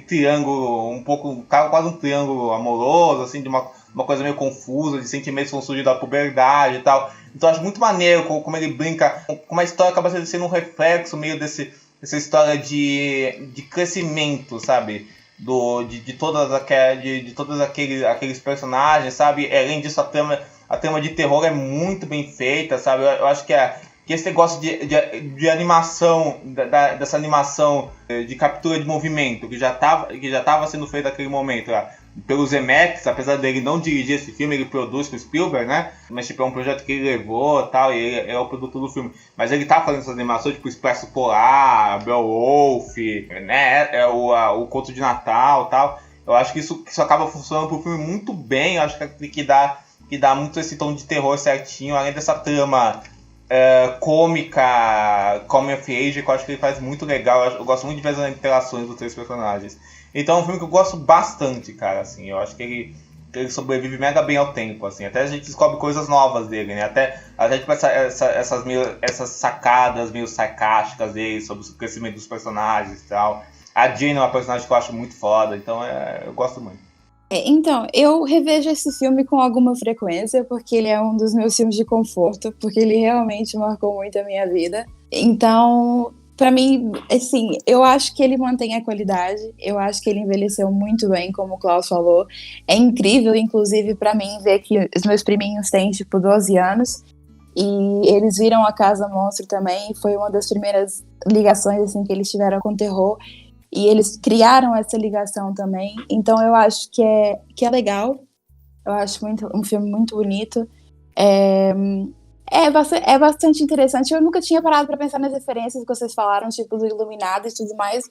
triângulo, quase um triângulo amoroso, assim, de uma coisa meio confusa, de sentimentos que vão surgir da puberdade e tal. Então eu acho muito maneiro como ele brinca, como a história acaba sendo um reflexo meio dessa história de crescimento, sabe? De todos aqueles personagens, sabe? Além disso, a trama de terror é muito bem feita, sabe? Eu acho que que esse negócio de animação, dessa animação de captura de movimento, que já estava sendo feito naquele momento, pelo Zemeckis, apesar dele não dirigir esse filme, ele produz com o Spielberg, né? Mas tipo, é um projeto que ele levou tal, e ele é o produtor do filme. Mas ele tá fazendo essas animações, tipo Expresso Polar, Beowulf, né? O Conto de Natal tal. Eu acho que isso acaba funcionando pro filme muito bem. Eu acho que dá muito esse tom de terror certinho, além dessa trama cômica, coming of age, que eu acho que ele faz muito legal. Eu gosto muito de ver as interações dos três personagens. Então é um filme que eu gosto bastante, cara, assim. Eu acho que ele sobrevive mega bem ao tempo, assim. Até a gente descobre coisas novas dele, né? Até tipo, essas sacadas meio sarcásticas dele sobre o crescimento dos personagens e tal. A Jean é uma personagem que eu acho muito foda, então eu gosto muito. Então, eu revejo esse filme com alguma frequência, porque ele é um dos meus filmes de conforto, porque ele realmente marcou muito a minha vida. Então, pra mim, assim, eu acho que ele mantém a qualidade, eu acho que ele envelheceu muito bem, como o Klaus falou. É incrível, inclusive, pra mim, ver que os meus priminhos têm, tipo, 12 anos, e eles viram A Casa Monstro também, foi uma das primeiras ligações, assim, que eles tiveram com o terror. E eles criaram essa ligação também. Então eu acho que é legal. Eu acho um filme muito bonito. É bastante interessante. Eu nunca tinha parado para pensar nas referências que vocês falaram, tipo do Iluminado e tudo mais.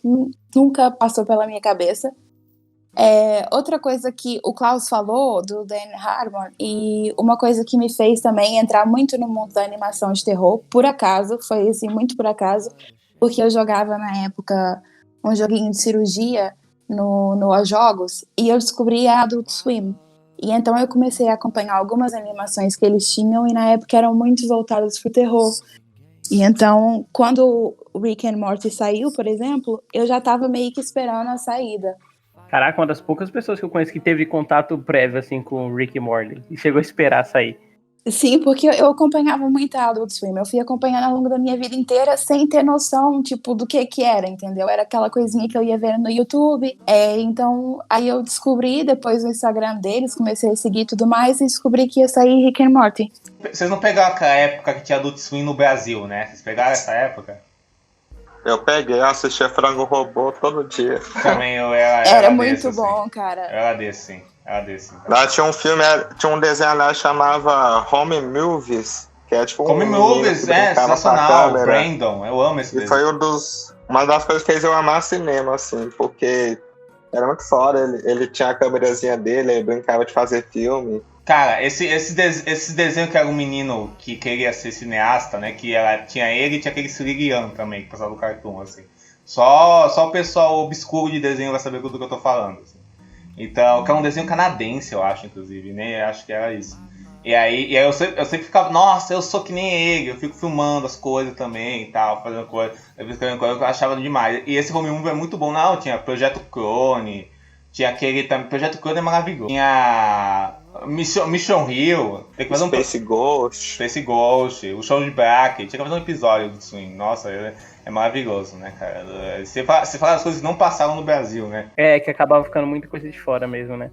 Nunca passou pela minha cabeça. Outra coisa que o Klaus falou, do Dan Harmon, e uma coisa que me fez também entrar muito no mundo da animação de terror, por acaso, foi assim, muito por acaso, porque eu jogava na época um joguinho de cirurgia no jogos, e eu descobri a Adult Swim. E então eu comecei a acompanhar algumas animações que eles tinham, e na época eram muito voltadas pro terror. E então, quando o Rick and Morty saiu, por exemplo, eu já tava meio que esperando a saída. Caraca, uma das poucas pessoas que eu conheço que teve contato prévio, assim, com o Rick e Morty, e chegou a esperar sair. Sim, porque eu acompanhava muito a Adult Swim. Eu fui acompanhando ao longo da minha vida inteira sem ter noção, tipo, do que era, entendeu? Era aquela coisinha que eu ia ver no YouTube. Então, aí eu descobri, depois no Instagram deles, comecei a seguir e tudo mais, e descobri que ia sair Rick and Morty. Vocês não pegaram aquela época que tinha Adult Swim no Brasil, né? Vocês pegaram essa época? Eu peguei, assistia Frango Robô todo dia. Também eu era muito desse, bom, assim. cara. Eu era desse, sim. Lá tinha um filme, tinha um desenho lá que chamava Home Movies, que é tipo Home Movies, sensacional, Brandon, eu amo esse desenho. E foi uma das coisas que fez eu amar cinema, assim, porque era muito foda, ele tinha a câmerazinha dele, ele brincava de fazer filme. Cara, esse desenho que era um menino que queria ser cineasta, né, que tinha ele e tinha aquele Sirian também, que passava no Cartoon, assim. Só o pessoal obscuro de desenho vai saber do que eu tô falando, assim. Então, que é um desenho canadense, eu acho, inclusive, né? Acho que era isso. E aí eu sempre ficava, nossa, eu sou que nem ele, eu fico filmando as coisas também e tal, fazendo coisa, eu achava demais. E esse Home Movie é muito bom, não, tinha Projeto Clone, tinha aquele também, Projeto Clone é maravilhoso. Tinha Mission Hill, tem que fazer Space Ghost, o Show de Bracket, tinha que fazer um episódio do Swing, nossa, é maravilhoso, né, cara? Você fala as coisas que não passaram no Brasil, né? Que acabava ficando muita coisa de fora mesmo, né?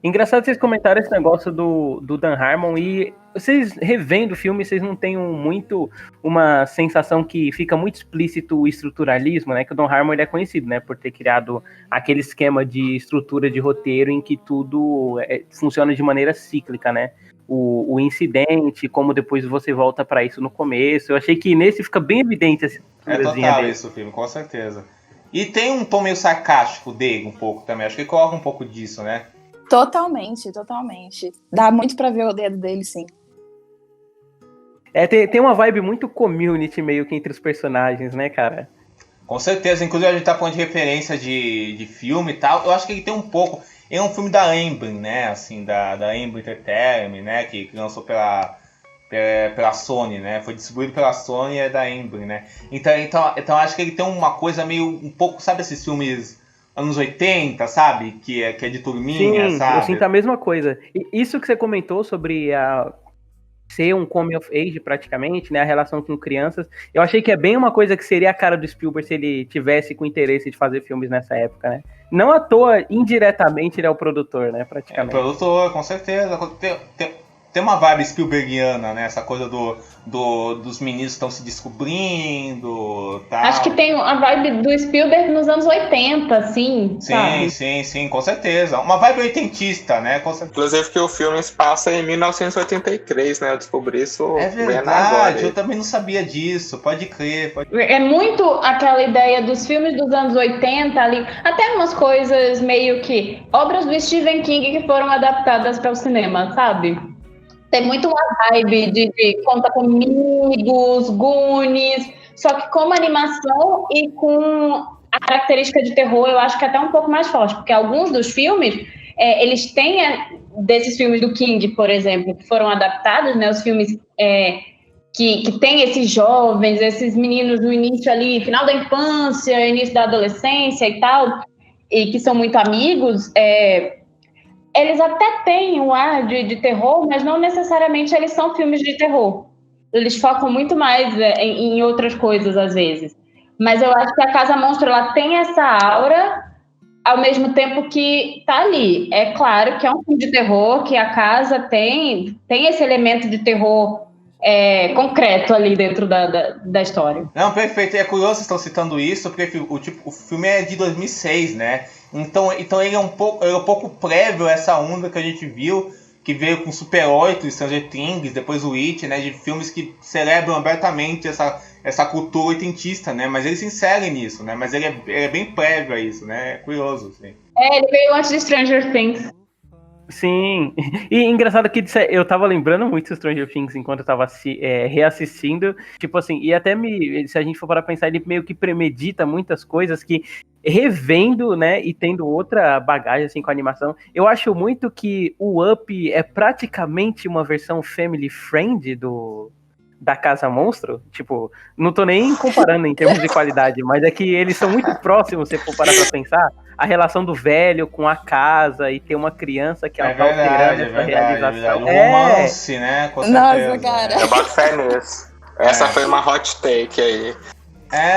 Engraçado vocês comentaram esse negócio do Dan Harmon, e vocês revendo o filme, vocês não têm muito uma sensação que fica muito explícito o estruturalismo, né? Que o Dan Harmon ele é conhecido, né? Por ter criado aquele esquema de estrutura de roteiro em que tudo funciona de maneira cíclica, né? O incidente, como depois você volta pra isso no começo. Eu achei que nesse fica bem evidente essa estruturazinha total dele. Isso o filme, com certeza. E tem um tom meio sarcástico dele um pouco também, acho que ele coloca um pouco disso, né? Totalmente. Dá muito pra ver o dedo dele, sim. Tem uma vibe muito community meio que entre os personagens, né, cara? Com certeza, inclusive a gente tá falando de referência de filme e tal, eu acho que ele tem um pouco... É um filme da Emblem, né, assim, da Emblem Entertainment, né, que lançou pela Sony, né, foi distribuído pela Sony e é da Emblem, né. Então acho que ele tem uma coisa meio, um pouco, sabe esses filmes anos 80, sabe, que é de turminha, sim, sabe? Eu sinto a mesma coisa. E isso que você comentou sobre ser um coming of age praticamente, né, a relação com crianças, eu achei que é bem uma coisa que seria a cara do Spielberg se ele tivesse com interesse de fazer filmes nessa época, né. Não à toa, indiretamente, ele é o produtor, né, praticamente. É o produtor, com certeza. tem uma vibe Spielbergiana, né? Essa coisa dos meninos que estão se descobrindo, tal. Acho que tem a vibe do Spielberg nos anos 80, assim, sabe? Sim, com certeza. Uma vibe oitentista, né? Inclusive que o filme se passa em 1983, né? Eu descobri isso vendo agora. Eu também não sabia disso, pode crer. É muito aquela ideia dos filmes dos anos 80 ali, até umas coisas meio que obras do Stephen King que foram adaptadas para o cinema, sabe? Tem muito uma vibe de Conta Comigo, Goonies, só que como animação e com a característica de terror, eu acho que é até um pouco mais forte, porque alguns dos filmes, eles têm, desses filmes do King, por exemplo, que foram adaptados, né, os filmes que tem esses jovens, esses meninos no início ali, final da infância, início da adolescência e tal, e que são muito amigos, eles até têm um ar de terror, mas não necessariamente eles são filmes de terror. Eles focam muito mais em outras coisas, às vezes. Mas eu acho que a Casa Monstro, ela tem essa aura, ao mesmo tempo que tá ali. É claro que é um filme de terror, que a casa tem esse elemento de terror concreto ali dentro da história. Não, perfeito. É curioso vocês estão citando isso, porque o filme é de 2006, né? Então ele é um pouco prévio a essa onda que a gente viu, que veio com Super 8, Stranger Things, depois o It, né? De filmes que celebram abertamente essa cultura oitentista, né? Mas ele se insere nisso, né? Mas ele é bem prévio a isso, né? É curioso, sim. Ele veio antes de Stranger Things. Sim, e engraçado que eu tava lembrando muito de Stranger Things enquanto eu tava reassistindo, tipo assim, e até se a gente for para pensar, ele meio que premedita muitas coisas que, revendo, né, e tendo outra bagagem, assim, com a animação, eu acho muito que o Up é praticamente uma versão family friend da Casa Monstro, tipo, não tô nem comparando em termos de qualidade, mas é que eles são muito próximos, se for parar pra pensar, a relação do velho com a casa e ter uma criança que ela tá alterando essa realização. O romance, né? Com certeza. Nossa, cara. Eu boto fé nisso. Essa foi uma hot take aí.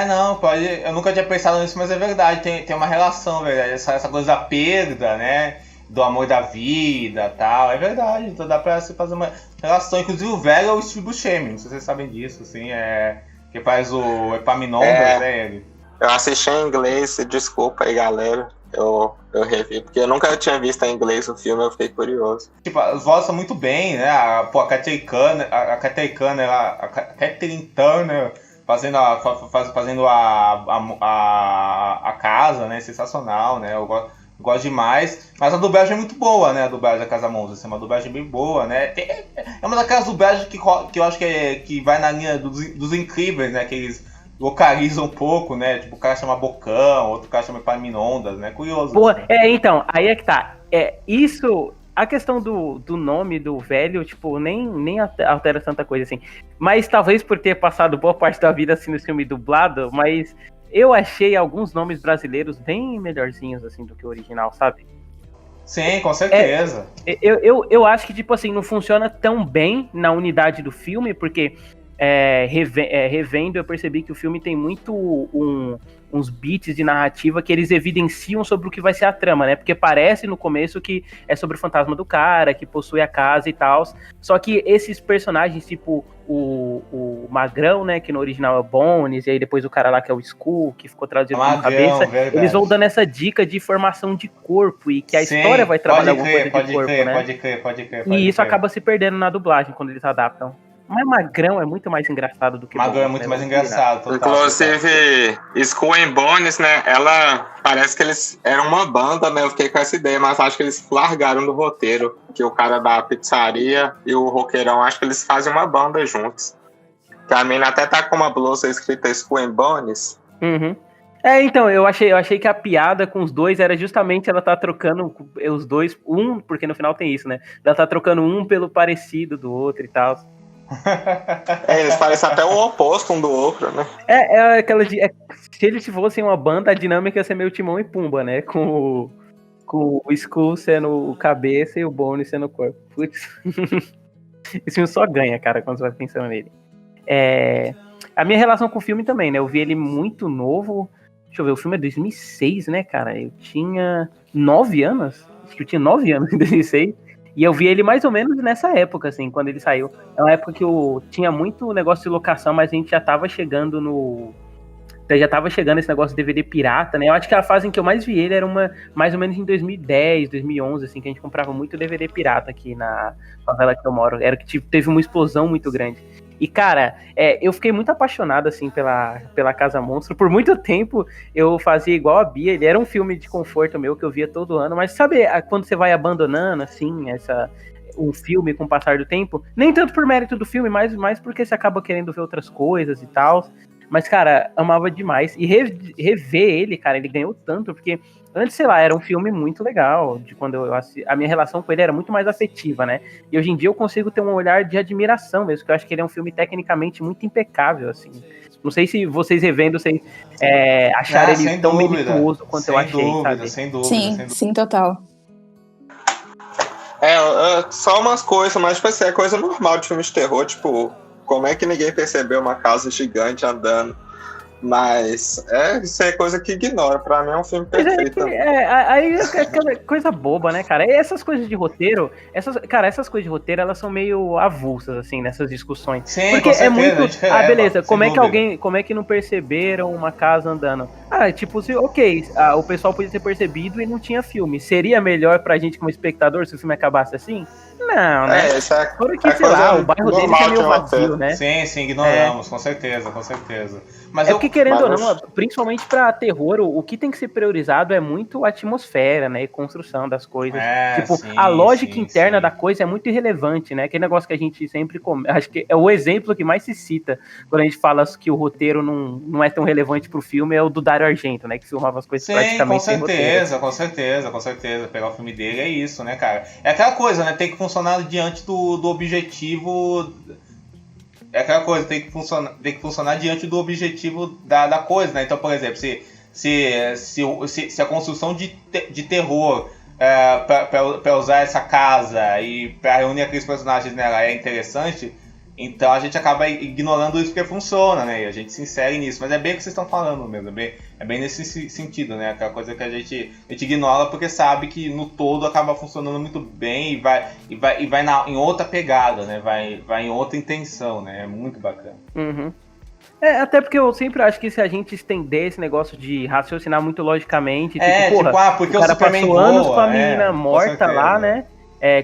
Não, pode. Eu nunca tinha pensado nisso, mas é verdade. Tem uma relação, verdade. Essa coisa da perda, né? Do amor da vida e tal. É verdade. Então dá pra se fazer uma relação. Inclusive o velho é o Steve Buscemi. Não sei se vocês sabem disso, assim. Que faz o Epaminondas, né? Ele. Eu assisti em inglês, desculpa aí, galera. Eu revi, porque eu nunca tinha visto em inglês o filme, eu fiquei curioso. Tipo, as vozes são muito bem, né? A Catherine Turner fazendo a casa, né? Sensacional, né? Eu gosto demais. Mas a dublagem é muito boa, né? A dublagem da Casa Monstro, assim, uma dublagem bem boa, né? É uma daquelas dublagens que eu acho que vai na linha dos incríveis, né? Que eles localiza um pouco, né? Tipo, o cara chama Bocão, outro cara chama Epaminondas, né? Curioso. Pô, então, aí é que tá. Isso, a questão do nome do velho, tipo, nem altera tanta coisa assim. Mas talvez por ter passado boa parte da vida assim no filme dublado, mas eu achei alguns nomes brasileiros bem melhorzinhos assim do que o original, sabe? Sim, com certeza. Eu acho que, tipo assim, não funciona tão bem na unidade do filme, porque revendo, eu percebi que o filme tem muito uns beats de narrativa que eles evidenciam sobre o que vai ser a trama, né? Porque parece no começo que é sobre o fantasma do cara, que possui a casa e tal. Só que esses personagens, tipo o Magrão, né? Que no original é o Bones, e aí depois o cara lá que é o Skull, que ficou traduzido na cabeça. Verdade. Eles vão dando essa dica de formação de corpo e que a história vai trabalhar alguma coisa de corpo, né? Pode crer. E isso acaba se perdendo na dublagem quando eles adaptam. Mas Magrão é muito mais engraçado do que Magrão é muito mais engraçado. Total, inclusive, Skull and Bones, né? Ela parece que eles eram uma banda, né? Eu fiquei com essa ideia, mas acho que eles largaram do roteiro. Que o cara da pizzaria e o roqueirão, acho que eles fazem uma banda juntos. Que a mina até tá com uma blusa escrita Skull and Bones. Uhum. Então, eu achei que a piada com os dois era justamente ela tá trocando os dois, porque no final tem isso, né? Ela tá trocando um pelo parecido do outro e tal. Eles parecem até o oposto um do outro, né? Se eles fossem uma banda, a dinâmica ia ser meio Timão e Pumba, né? Com o Skull sendo o cabeça e o Bones sendo o corpo. Putz. Esse filme só ganha, cara, quando você vai pensando nele. A minha relação com o filme também, né? Eu vi ele muito novo. Deixa eu ver, o filme é 2006, né, cara? Eu tinha 9 anos. Acho que eu tinha 9 anos em 2006. E eu vi ele mais ou menos nessa época, assim, quando ele saiu. É uma época que tinha muito negócio de locação, mas a gente já tava chegando esse negócio de DVD pirata, né? Eu acho que a fase em que eu mais vi ele era mais ou menos em 2010, 2011, assim, que a gente comprava muito DVD pirata aqui na favela que eu moro. Era que teve uma explosão muito grande. E, cara, eu fiquei muito apaixonado, assim, pela Casa Monstro. Por muito tempo, eu fazia igual a Bia. Ele era um filme de conforto meu, que eu via todo ano. Mas sabe quando você vai abandonando, assim, um filme com o passar do tempo? Nem tanto por mérito do filme, mas mais porque você acaba querendo ver outras coisas e tal. Mas, cara, amava demais. E rever ele, cara, ele ganhou tanto, porque antes, sei lá, era um filme muito legal. De quando a minha relação com ele era muito mais afetiva, né? E hoje em dia eu consigo ter um olhar de admiração mesmo, que eu acho que ele é um filme tecnicamente muito impecável, assim. Não sei se vocês revendo, vocês acharam ele tão merituoso quanto eu achei, sabe? Sem dúvida. Sim, total. Só umas coisas, mas tipo assim, é coisa normal de filme de terror, tipo, como é que ninguém percebeu uma casa gigante andando? Mas isso é coisa que ignora. Pra mim é um filme perfeito. Aí é aquela coisa boba, né, cara? E essas coisas de roteiro, essas coisas de roteiro, elas são meio avulsas, assim, nessas discussões. Sim, porque com certeza, é muito. Beleza, como dúvida. é que não perceberam uma casa andando? Tipo, o pessoal podia ter percebido e não tinha filme. Seria melhor pra gente como espectador se o filme acabasse assim? Não, né? Porque, sei lá, o bairro deles é meio vazio, né? Sim, ignoramos, com certeza. Mas porque, querendo ou não, principalmente pra terror, o que tem que ser priorizado é muito a atmosfera, né? E construção das coisas. A lógica interna da coisa é muito irrelevante, né? Aquele negócio que a gente sempre... Acho que é o exemplo que mais se cita quando a gente fala que o roteiro não é tão relevante pro filme, é o do Dario Argento, né? Que filmava as coisas praticamente sem roteiro. Com certeza. Pegar o filme dele é isso, né, cara? É aquela coisa, né? Tem que funcionar diante do objetivo... É aquela coisa, tem que funcionar diante do objetivo da coisa, né? Então, por exemplo, se a construção de terror para usar essa casa e para reunir aqueles personagens nela é interessante, então a gente acaba ignorando isso porque funciona, né? E a gente se insere nisso. Mas é bem o que vocês estão falando mesmo, é bem nesse sentido, né? Aquela coisa que a gente ignora porque sabe que no todo acaba funcionando muito bem e vai em outra pegada, né? Vai em outra intenção, né? É muito bacana. Uhum. Até porque eu sempre acho que se a gente estender esse negócio de raciocinar muito logicamente, porque o cara passou anos com a menina morta com lá, né?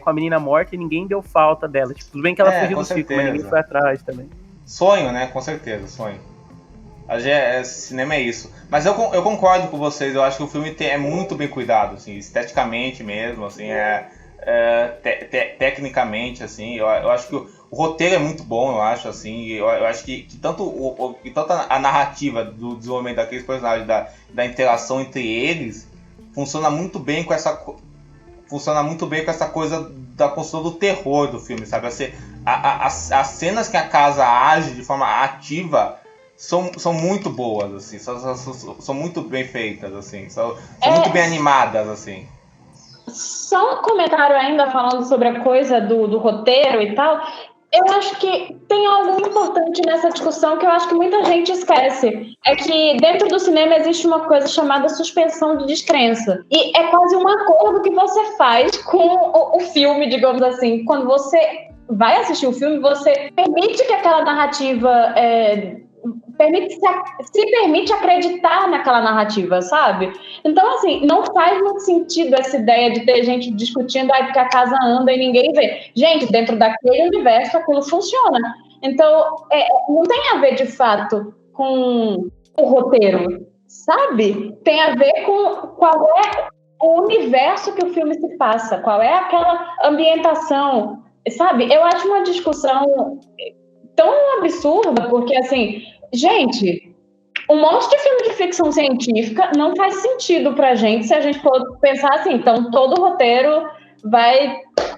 Com a menina morta e ninguém deu falta dela. Tipo, tudo bem que ela fugiu do ciclo, mas ninguém foi atrás também. Sonho, né? Com certeza, sonho. Cinema é isso. Mas eu concordo com vocês, eu acho que o filme é muito bem cuidado, assim, esteticamente mesmo, assim, tecnicamente, assim, eu acho que o roteiro é muito bom, eu acho, assim, eu acho que tanto a narrativa do desenvolvimento daqueles personagens, da interação entre eles, funciona muito bem com essa coisa da construção do terror do filme, sabe? As cenas que a casa age de forma ativa são muito boas, assim, são muito bem feitas, assim, são muito bem animadas, assim. Só um comentário ainda falando sobre a coisa do roteiro e tal. Eu acho que tem algo importante nessa discussão que eu acho que muita gente esquece. É que dentro do cinema existe uma coisa chamada suspensão de descrença. E é quase um acordo que você faz com o filme, digamos assim. Quando você vai assistir o filme, você permite que aquela narrativa... se permite acreditar naquela narrativa, sabe? Então, assim, não faz muito sentido essa ideia de ter gente discutindo porque a casa anda e ninguém vê. Gente, dentro daquele universo aquilo funciona. Então, não tem a ver, de fato, com o roteiro, sabe? Tem a ver com qual é o universo que o filme se passa, qual é aquela ambientação, sabe? Eu acho uma discussão tão absurda, porque, assim, gente, um monte de filme de ficção científica não faz sentido pra gente se a gente for pensar assim, então todo roteiro vai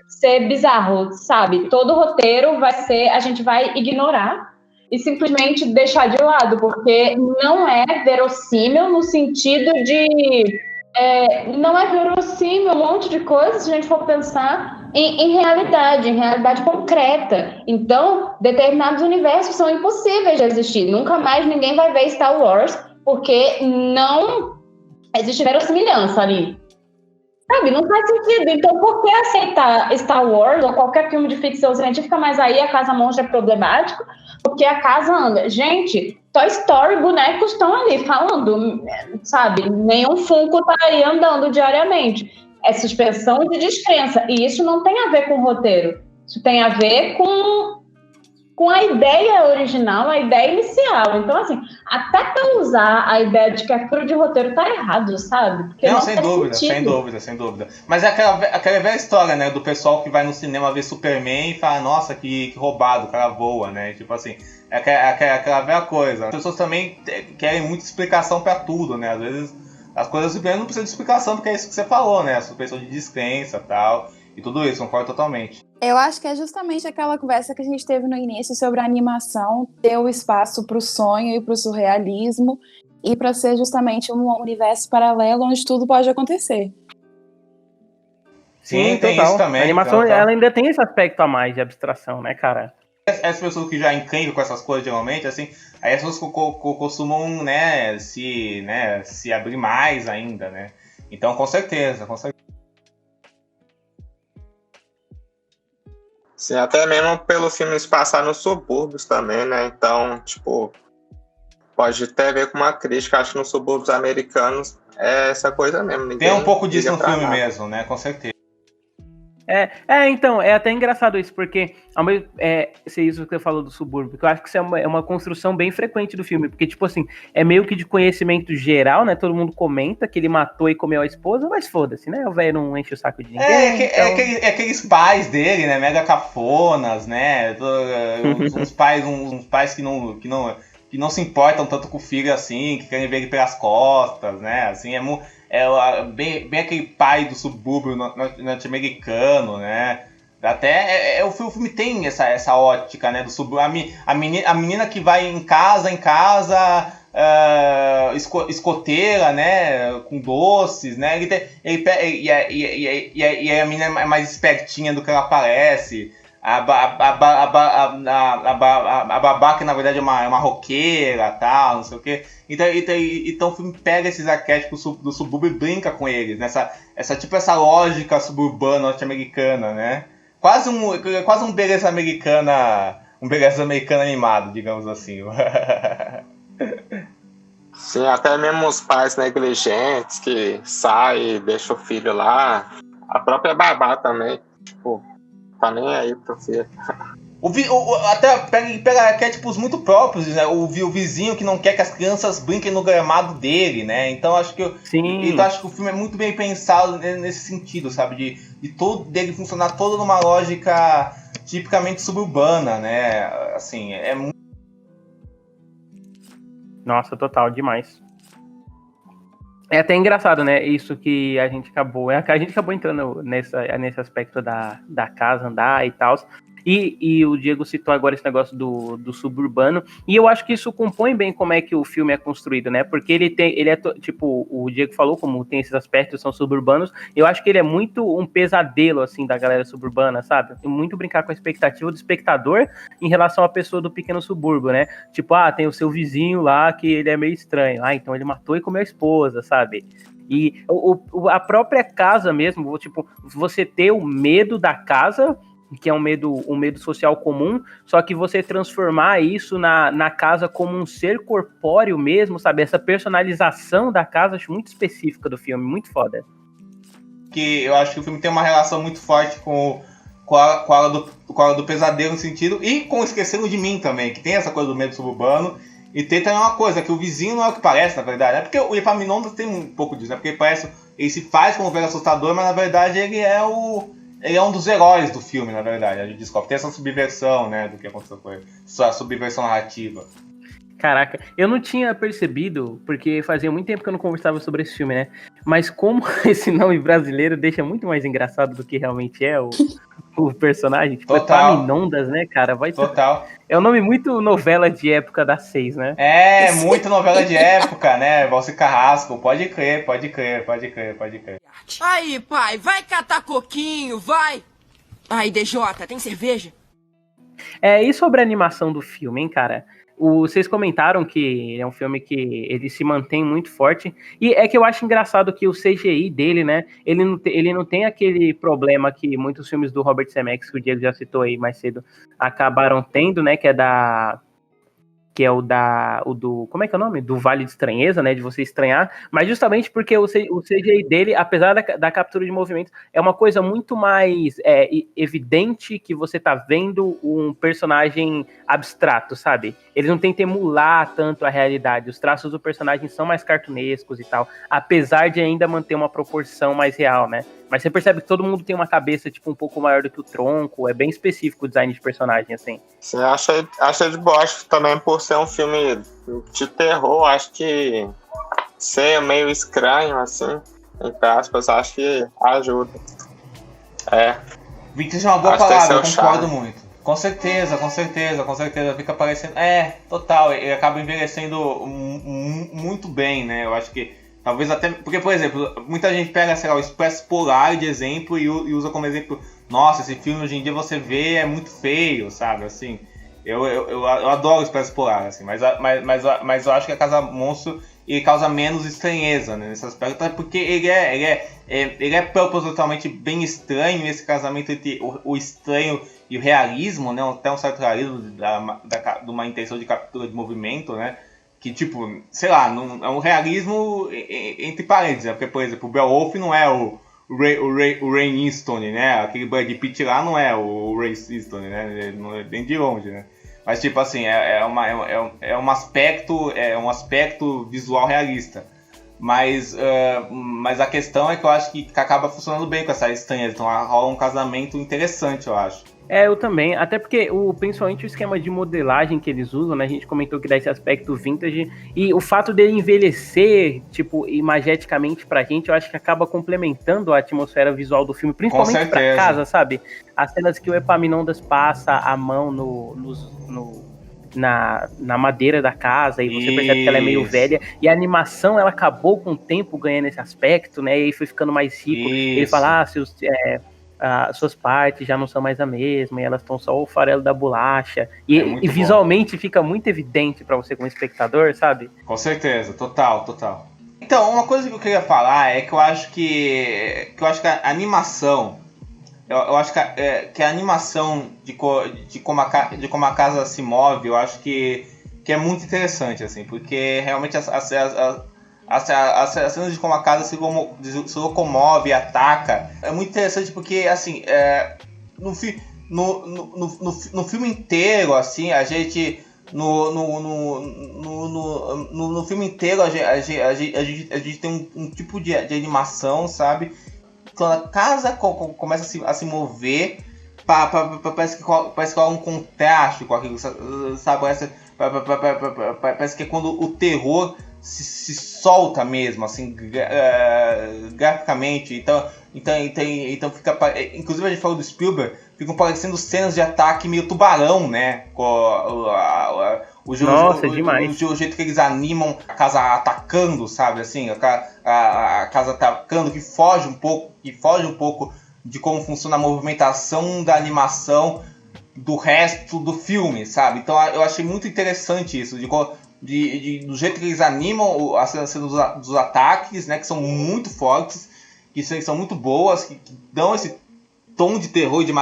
ser bizarro, sabe? Todo roteiro a gente vai ignorar e simplesmente deixar de lado, porque não é verossímil no sentido de... não é verossímil um monte de coisas se a gente for pensar em realidade concreta. Então, determinados universos são impossíveis de existir. Nunca mais ninguém vai ver Star Wars, porque não existe verossimilhança ali. Sabe, não faz sentido. Então, por que aceitar Star Wars ou qualquer filme de ficção científica, mas aí a Casa Monstro é problemático, porque a casa anda? Gente, Toy Story, bonecos estão ali falando, sabe? Nenhum Funko tá aí andando diariamente. É suspensão de descrença. E isso não tem a ver com o roteiro. Isso tem a ver com a ideia original, a ideia inicial. Então, assim, até para usar a ideia de que aquilo de roteiro tá errado, sabe? Porque não, sem dúvida. Mas é aquela velha história, né, do pessoal que vai no cinema ver Superman e fala, nossa, que roubado, o cara voa, né? Tipo assim, é aquela velha coisa. As pessoas também querem muita explicação para tudo, né? Às vezes as coisas simplesmente não precisam de explicação, porque é isso que você falou, né? A suspensão de descrença e tal, e tudo isso, concordo totalmente. Eu acho que é justamente aquela conversa que a gente teve no início sobre a animação ter o espaço para o sonho e para o surrealismo e para ser justamente um universo paralelo onde tudo pode acontecer. Sim, tem isso também. A animação ela ainda tem esse aspecto a mais de abstração, né, cara? Essas pessoas que já encrencam com essas coisas, geralmente, assim, aí as pessoas costumam, né, se abrir mais ainda, né? Então, com certeza. Sim, até mesmo pelo filme se passar nos subúrbios também, né? Então, tipo, pode até ver com uma crítica, acho que nos subúrbios americanos é essa coisa mesmo. Tem um pouco disso no filme mesmo, né? Com certeza. Então, é até engraçado isso, porque isso que você falou do subúrbio, porque eu acho que isso é uma construção bem frequente do filme, porque, tipo assim, é meio que de conhecimento geral, né, todo mundo comenta que ele matou e comeu a esposa, mas foda-se, né, o velho não enche o saco de ninguém. É aqueles pais dele, né, mega cafonas, né, uns pais que não se importam tanto com o filho assim, que querem ver ele pelas costas, né, assim, bem aquele pai do subúrbio norte-americano, né? Até o filme tem essa ótica, né? Do subúrbio. A menina que vai em casa, escoteira, né? Com doces, né? E a menina é mais espertinha do que ela parece. A babá, que na verdade é uma roqueira, tal, não sei o quê. Então o filme pega esses arquétipos do subúrbio e brinca com eles, nessa essa lógica suburbana norte-americana, né? Quase um beleza americana animado, digamos assim. Sim, até mesmo os pais negligentes que saem e deixam o filho lá. A própria babá também, tipo, tá nem aí pro filho. Até pega arquétipos muito próprios, né? O vizinho que não quer que as crianças brinquem no gramado dele, né? Então acho que o filme é muito bem pensado nesse sentido, sabe? De todo dele funcionar todo numa lógica tipicamente suburbana, né? Assim, é muito... Nossa, total, demais. É até engraçado, né? Isso que a gente acabou entrando nesse aspecto da casa andar e tal. E o Diego citou agora esse negócio do suburbano, e eu acho que isso compõe bem como é que o filme é construído, né? Porque tipo, o Diego falou como tem esses aspectos, são suburbanos, eu acho que ele é muito um pesadelo, assim, da galera suburbana, sabe? Tem muito brincar com a expectativa do espectador em relação à pessoa do pequeno subúrbio, né? Tipo, tem o seu vizinho lá que ele é meio estranho, então ele matou e comeu a esposa, sabe? E a própria casa mesmo, tipo, você ter o medo da casa, que é um medo social comum, só que você transformar isso na casa como um ser corpóreo mesmo, sabe? Essa personalização da casa, acho muito específica do filme, muito foda. Que eu acho que o filme tem uma relação muito forte com a hora do pesadelo no sentido, e com Esquecendo de Mim também, que tem essa coisa do medo suburbano, e tem também uma coisa, que o vizinho não é o que parece, na verdade, porque o Epaminondas tem um pouco disso, né? Porque ele se faz como um velho assustador, mas na verdade ele é um dos heróis do filme, na verdade. A gente descobre. Tem essa subversão, né, do que aconteceu com ele. Essa subversão narrativa. Caraca, eu não tinha percebido, porque fazia muito tempo que eu não conversava sobre esse filme, né? Mas como esse nome brasileiro deixa muito mais engraçado do que realmente é o personagem. Tipo, Epaminondas, né, cara? Total. É um nome muito novela de época das 6, né? Muito novela de época, né? Valci Carrasco. Pode crer. Aí, pai, vai catar coquinho, vai! Aí, DJ, tem cerveja? E sobre a animação do filme, hein, cara? Vocês comentaram que é um filme que ele se mantém muito forte, e é que eu acho engraçado que o CGI dele, né, ele não tem aquele problema que muitos filmes do Robert Zemeckis, que o Diego já citou aí mais cedo, acabaram tendo, né, que é o do, como é que é o nome? Do Vale de Estranheza, né, de você estranhar, mas justamente porque o CGI dele, apesar da captura de movimentos, é uma coisa muito mais evidente que você tá vendo um personagem abstrato, sabe? Eles não tentam emular tanto a realidade, os traços do personagem são mais cartunescos e tal, apesar de ainda manter uma proporção mais real, né? Mas você percebe que todo mundo tem uma cabeça, tipo, um pouco maior do que o tronco. É bem específico o design de personagem, assim. Sim, achei de boa. Acho que também por ser um filme de terror, acho que ser meio estranho, assim, entre aspas, acho que ajuda. Vintage é uma boa palavra, eu concordo muito. Com certeza. Fica parecendo... total. Ele acaba envelhecendo muito bem, né? Eu acho que talvez até... Porque, por exemplo, muita gente pega, sei lá, o Expresso Polar de exemplo e usa como exemplo... Nossa, esse filme hoje em dia você vê é muito feio, sabe? Assim, eu adoro o Expresso Polar, assim, mas eu acho que a Casa Monstro ele causa menos estranheza, né, nesse aspecto, até porque ele é propositalmente bem estranho, esse casamento entre o estranho e o realismo, né? Até um certo realismo de uma intenção de captura de movimento, né? Que, tipo, sei lá, é um realismo entre parênteses, né? Porque, por exemplo, o Beowulf não é o Ray Eastone, né? Aquele Brad Pitt lá não é o Ray Eastone, né? Não é bem de longe, né? Mas, tipo assim, é um aspecto visual realista. Mas a questão é que eu acho que acaba funcionando bem com essa estranheza. Então rola um casamento interessante, eu acho. Eu também, até porque principalmente o esquema de modelagem que eles usam, né, a gente comentou que dá esse aspecto vintage, e o fato dele envelhecer, tipo, imageticamente pra gente, eu acho que acaba complementando a atmosfera visual do filme, principalmente pra casa, sabe? As cenas que o Epaminondas passa a mão na madeira da casa, e você percebe que ela é meio velha, e a animação, ela acabou com o tempo ganhando esse aspecto, né, e aí foi ficando mais rico. Ele fala, suas partes já não são mais a mesma, e elas estão só o farelo da bolacha, e visualmente fica muito evidente pra você como espectador, sabe? Com certeza, total. Então, uma coisa que eu queria falar é que eu acho que a animação, eu acho que a animação de como a casa se move, eu acho que é muito interessante, assim, porque realmente as cenas de como a casa se locomove e ataca é muito interessante, porque assim, no filme inteiro, assim, a gente no filme inteiro a gente tem um tipo de animação, sabe? Quando a casa começa a se mover, parece que há um contraste com aquilo, sabe? Parece que é quando o terror se solta mesmo, assim, graficamente. Então fica... Inclusive a gente falou do Spielberg, ficam parecendo cenas de ataque meio tubarão, né? Demais. O jeito que eles animam a casa atacando, sabe? Assim, a casa atacando, que foge um pouco de como funciona a movimentação da animação do resto do filme, sabe? Então eu achei muito interessante isso, do jeito que eles animam as cenas dos ataques, né? Que são muito fortes, que são muito boas, que dão esse tom de terror e de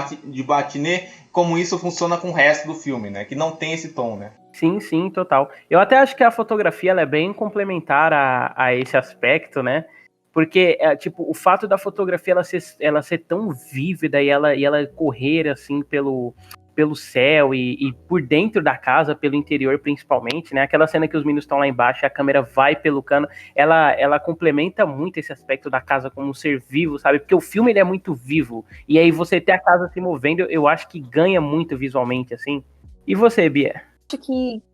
matinê, como isso funciona com o resto do filme, né? Que não tem esse tom, né? Sim, total. Eu até acho que a fotografia ela é bem complementar a esse aspecto, né? Porque, tipo, o fato da fotografia ela ser tão vívida e ela correr, assim, pelo céu e por dentro da casa, pelo interior principalmente, né? Aquela cena que os meninos estão lá embaixo e a câmera vai pelo cano, ela complementa muito esse aspecto da casa como um ser vivo, sabe? Porque o filme ele é muito vivo. E aí você ter a casa se movendo, eu acho que ganha muito visualmente, assim. E você, Bia? Acho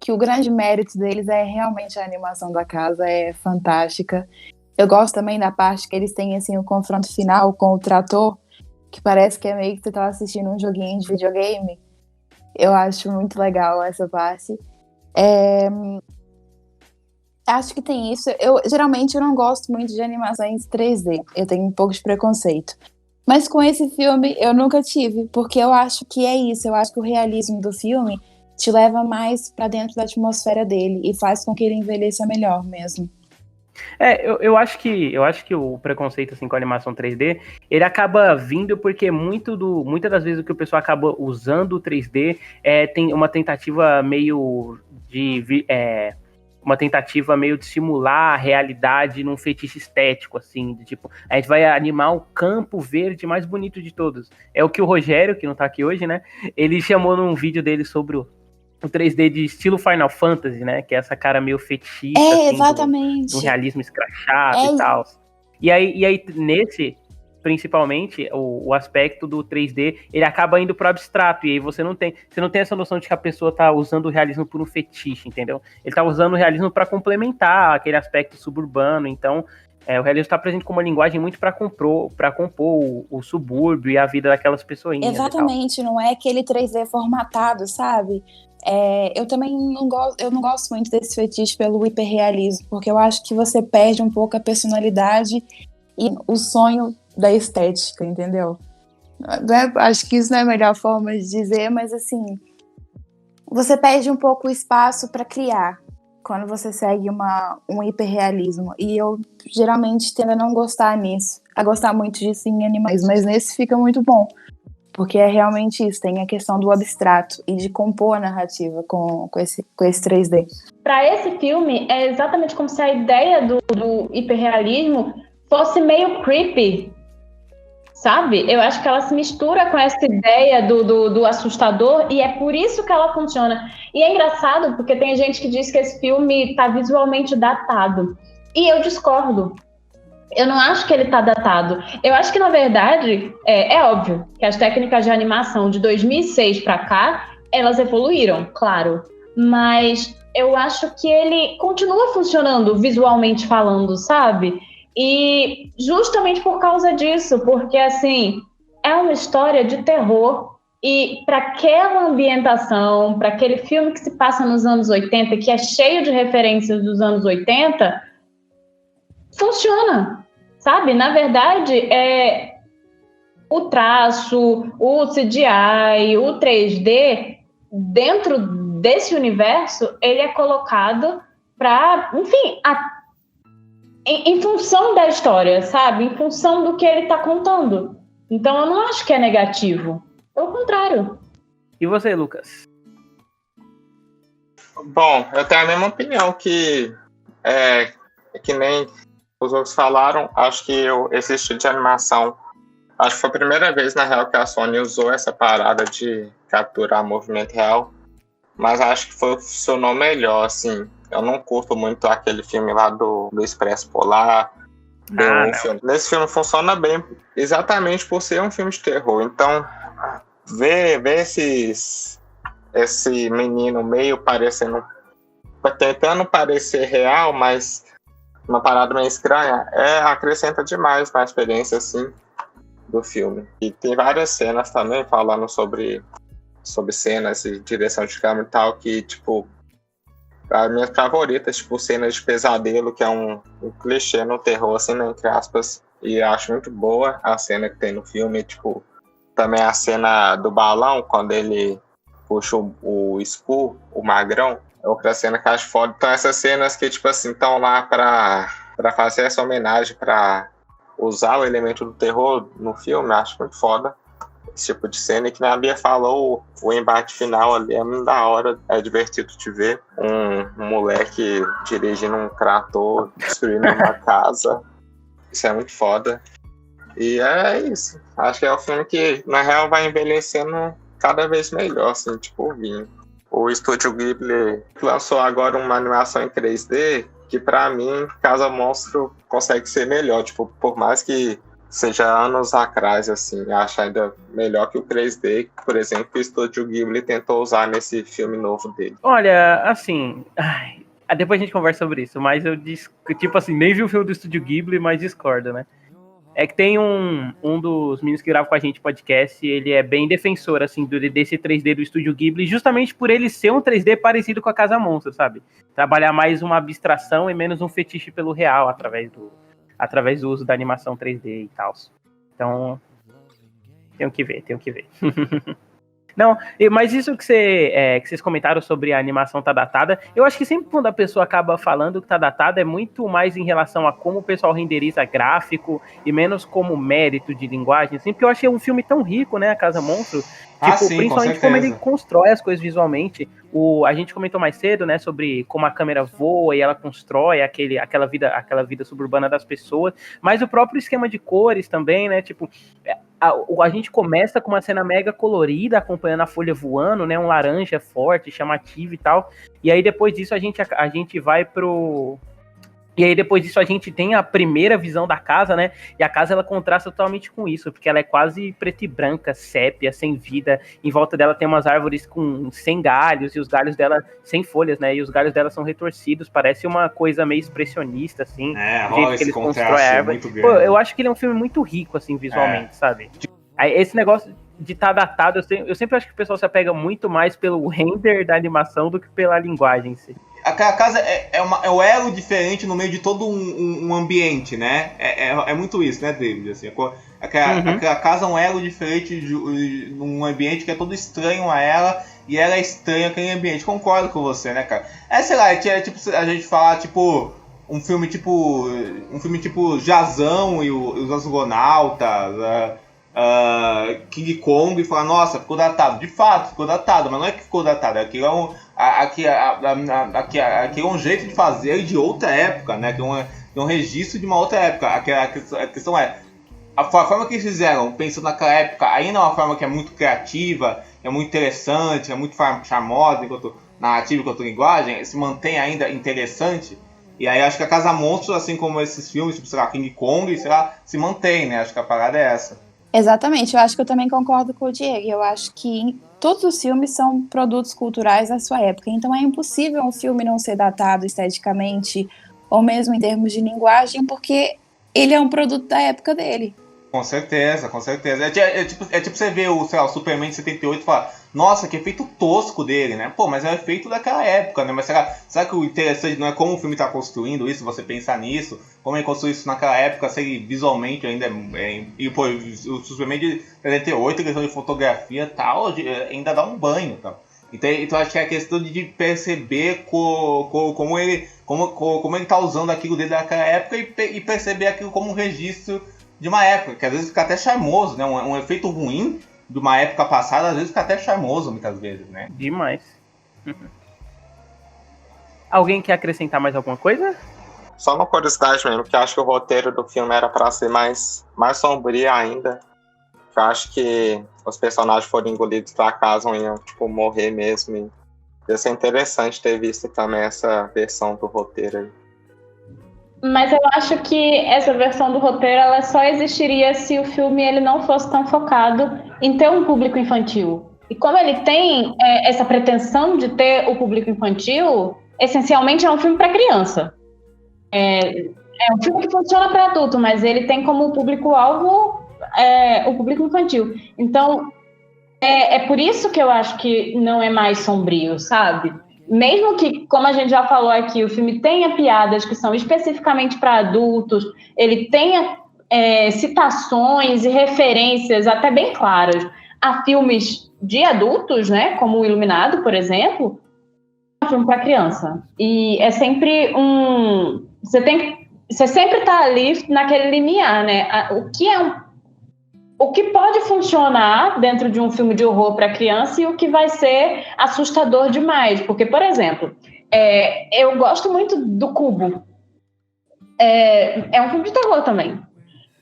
que o grande mérito deles é realmente a animação da casa, é fantástica. Eu gosto também da parte que eles têm, assim, o confronto final com o trator, que parece que é meio que você tá assistindo um joguinho de videogame. Eu acho muito legal essa parte. Acho que tem isso. Geralmente eu não gosto muito de animações 3D. Eu tenho um pouco de preconceito. Mas com esse filme eu nunca tive, porque eu acho que é isso. Eu acho que o realismo do filme te leva mais pra dentro da atmosfera dele e faz com que ele envelheça melhor mesmo. Eu acho que o preconceito assim, com a animação 3D, ele acaba vindo porque muitas das vezes o que o pessoal acaba usando o 3D tem uma tentativa meio de simular a realidade num fetiche estético, assim, de tipo, a gente vai animar o campo verde mais bonito de todos. É o que o Rogério, que não tá aqui hoje, né, ele chamou num vídeo dele sobre o 3D de estilo Final Fantasy, né? Que é essa cara meio fetichista, assim, exatamente. um realismo escrachado e tal. E aí, nesse, principalmente, o aspecto do 3D, ele acaba indo pro abstrato, e aí você não tem essa noção de que a pessoa tá usando o realismo por um fetiche, entendeu? Ele tá usando o realismo para complementar aquele aspecto suburbano, então o realismo está presente como uma linguagem muito para compor o subúrbio e a vida daquelas pessoinhas. Exatamente, não é aquele 3D formatado, sabe? Eu também não gosto muito desse fetiche pelo hiperrealismo, porque eu acho que você perde um pouco a personalidade e o sonho da estética, entendeu? Acho que isso não é a melhor forma de dizer, mas assim, você perde um pouco o espaço para criar quando você segue um hiperrealismo. E eu geralmente tendo a não gostar a gostar muito disso em animais, mas nesse fica muito bom. Porque é realmente isso, tem a questão do abstrato e de compor a narrativa com esse 3D. Para esse filme, é exatamente como se a ideia do hiperrealismo fosse meio creepy, sabe? Eu acho que ela se mistura com essa ideia do assustador e é por isso que ela funciona. E é engraçado porque tem gente que diz que esse filme está visualmente datado. E eu discordo. Eu não acho que ele está datado. Eu acho que, na verdade, é óbvio que as técnicas de animação de 2006 para cá, elas evoluíram, claro. Mas eu acho que ele continua funcionando visualmente falando, sabe? E justamente por causa disso, porque, assim, é uma história de terror e para aquela ambientação, para aquele filme que se passa nos anos 80, que é cheio de referências dos anos 80, funciona, sabe? Na verdade, o traço, o CGI, o 3D, dentro desse universo, ele é colocado para, enfim, em função da história, sabe? Em função do que ele está contando. Então, eu não acho que é negativo. Pelo contrário. E você, Lucas? Bom, eu tenho a mesma opinião que nem os outros falaram. Acho que esse estilo de animação, acho que foi a primeira vez, na real, que a Sony usou essa parada de capturar movimento real, mas acho que funcionou melhor, assim. Eu não curto muito aquele filme lá do Expresso Polar. Nesse filme funciona bem, exatamente por ser um filme de terror. Então, ver esse menino meio tentando parecer real, mas uma parada meio estranha, acrescenta demais na experiência, assim, do filme. E tem várias cenas também falando sobre cenas de direção de câmera e tal, que, tipo, as minhas favoritas, tipo, cenas de pesadelo, que é um clichê no terror, assim, né, entre aspas, e acho muito boa a cena que tem no filme, tipo, também a cena do balão, quando ele puxa o Skull, o magrão, é outra cena que eu acho foda. Então essas cenas que, tipo assim, estão lá pra fazer essa homenagem, pra usar o elemento do terror no filme, eu acho muito foda esse tipo de cena. E que a Bia falou, o embate final ali é muito da hora, é divertido de ver. Um moleque dirigindo um trator, destruindo uma casa. Isso é muito foda. E é isso. Acho que é o filme que, na real, vai envelhecendo cada vez melhor, assim, tipo o vinho. O Estúdio Ghibli lançou agora uma animação em 3D que, pra mim, Casa Monstro consegue ser melhor. Tipo, por mais que seja anos atrás, assim, acho ainda melhor que o 3D, por exemplo, que o Estúdio Ghibli tentou usar nesse filme novo dele. Olha, assim... depois a gente conversa sobre isso, mas eu tipo assim, nem vi o filme do Estúdio Ghibli, mas discordo, né? É que tem um dos meninos que grava com a gente podcast, ele é bem defensor, assim, desse 3D do Estúdio Ghibli, justamente por ele ser um 3D parecido com a Casa Monstro, sabe? Trabalhar mais uma abstração e menos um fetiche pelo real, através do uso da animação 3D e tal. Então, tenho que ver. Não, mas isso que vocês comentaram sobre a animação tá datada, eu acho que sempre quando a pessoa acaba falando que tá datada é muito mais em relação a como o pessoal renderiza gráfico e menos como mérito de linguagem, assim, porque eu achei um filme tão rico, né, A Casa Monstro, sim, principalmente como ele constrói as coisas visualmente. A gente comentou mais cedo, né, sobre como a câmera voa e ela constrói aquela vida suburbana das pessoas, mas o próprio esquema de cores também, né, tipo, a gente começa com uma cena mega colorida, acompanhando a folha voando, né, um laranja forte, chamativo e tal, e aí depois disso a gente vai pro... E aí depois disso a gente tem a primeira visão da casa, né? E a casa ela contrasta totalmente com isso, porque ela é quase preta e branca, sépia, sem vida. Em volta dela tem umas árvores sem galhos, e os galhos dela sem folhas, né? E os galhos dela são retorcidos, parece uma coisa meio expressionista, assim. É, o jeito que eles constroem a árvore. Pô, eu acho que ele é um filme muito rico, assim, visualmente, sabe? Aí, esse negócio de estar datado, eu sempre acho que o pessoal se apega muito mais pelo render da animação do que pela linguagem em si. Aquela casa é um elo diferente no meio de todo um ambiente, né? É muito isso, né, David? Assim, aquela casa é um elo diferente num ambiente que é todo estranho a ela, e ela é estranha aquele ambiente. Concordo com você, né, cara? Sei lá, é tipo a gente falar, tipo, um filme tipo Jazão e os Astronautas, King Kong, e falar, nossa, ficou datado. De fato, ficou datado, mas não é que ficou datado, aquilo é um jeito de fazer de outra época, né? Que é um registro de uma outra época. A questão é, a forma que eles fizeram, pensando naquela época, ainda é uma forma que é muito criativa, é muito interessante, é muito charmosa, enquanto narrativa, enquanto linguagem, se mantém ainda interessante. E aí acho que a Casa Monstro, assim como esses filmes, tipo, sei lá, King Kong, sei lá, se mantém, né? Acho que a parada é essa. Exatamente, eu acho que eu também concordo com o Diego. Eu acho que todos os filmes são produtos culturais da sua época, então é impossível um filme não ser datado esteticamente ou mesmo em termos de linguagem, porque ele é um produto da época dele. Com certeza, com certeza. É tipo você ver o Superman de 78 e falar, nossa, que efeito tosco dele, né? Pô, mas é o efeito daquela época, né? Mas será que o interessante não é como o filme está construindo isso, você pensar nisso, como ele construiu isso naquela época, se ele visualmente ainda e pô, o Superman de 78, questão de fotografia e tal, ainda dá um banho, tal. Então acho que é a questão de perceber como ele tá usando aquilo desde aquela época e perceber aquilo como um registro de uma época, que às vezes fica até charmoso, né? Um efeito ruim de uma época passada, às vezes fica até charmoso, muitas vezes, né? Demais. Alguém quer acrescentar mais alguma coisa? Só uma curiosidade mesmo, que eu acho que o roteiro do filme era pra ser mais sombrio ainda. Eu acho que os personagens foram engolidos pra casa, iam, tipo, morrer mesmo. E ia ser interessante ter visto também essa versão do roteiro aí. Mas eu acho que essa versão do roteiro ela só existiria se o filme ele não fosse tão focado em ter um público infantil. E como ele tem essa pretensão de ter o público infantil, essencialmente é um filme para criança. É um filme que funciona para adulto, mas ele tem como público-alvo o público infantil. Então, é por isso que eu acho que não é mais sombrio, sabe? Mesmo que, como a gente já falou aqui, o filme tenha piadas que são especificamente para adultos, ele tenha citações e referências até bem claras a filmes de adultos, né, como o Iluminado, por exemplo, é um filme para criança. E é sempre você sempre está ali naquele limiar, né? O que pode funcionar dentro de um filme de horror para criança e o que vai ser assustador demais. Porque, por exemplo, eu gosto muito do Cubo. É um filme de terror também.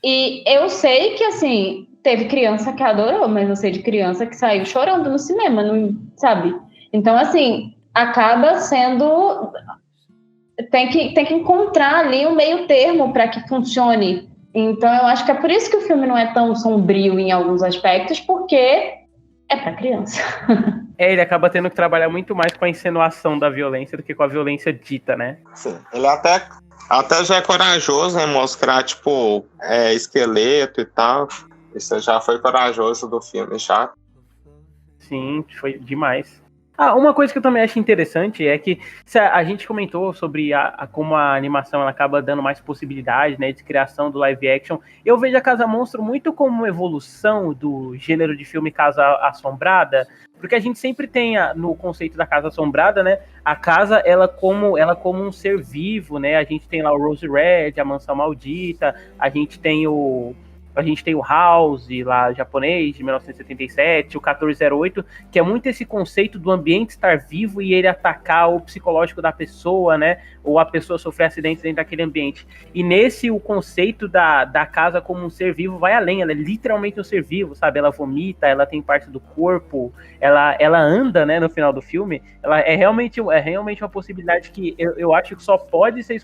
E eu sei que, assim, teve criança que adorou, mas eu sei de criança que saiu chorando no cinema, sabe? Então, assim, acaba sendo... Tem que encontrar ali um meio termo para que funcione. Então, eu acho que é por isso que o filme não é tão sombrio em alguns aspectos, porque é pra criança. Ele acaba tendo que trabalhar muito mais com a insinuação da violência do que com a violência dita, né? Sim, ele até já é corajoso em mostrar, tipo, esqueleto e tal. Isso já foi corajoso do filme, já. Sim, foi demais. Uma coisa que eu também acho interessante é que a gente comentou sobre como a animação ela acaba dando mais possibilidades, né, de criação do live action. Eu vejo a Casa Monstro muito como uma evolução do gênero de filme Casa Assombrada, Porque a gente sempre tem no conceito da Casa Assombrada, né? A casa, ela como um ser vivo, né? A gente tem lá o Rose Red, a Mansão Maldita, a gente tem o House, lá japonês, de 1977, o 1408, que é muito esse conceito do ambiente estar vivo e ele atacar o psicológico da pessoa, né? Ou a pessoa sofrer acidentes dentro daquele ambiente. E nesse, o conceito da casa como um ser vivo vai além, ela é literalmente um ser vivo, sabe? Ela vomita, ela tem parte do corpo, ela anda, né, no final do filme. Ela é realmente uma possibilidade que eu acho que só pode ser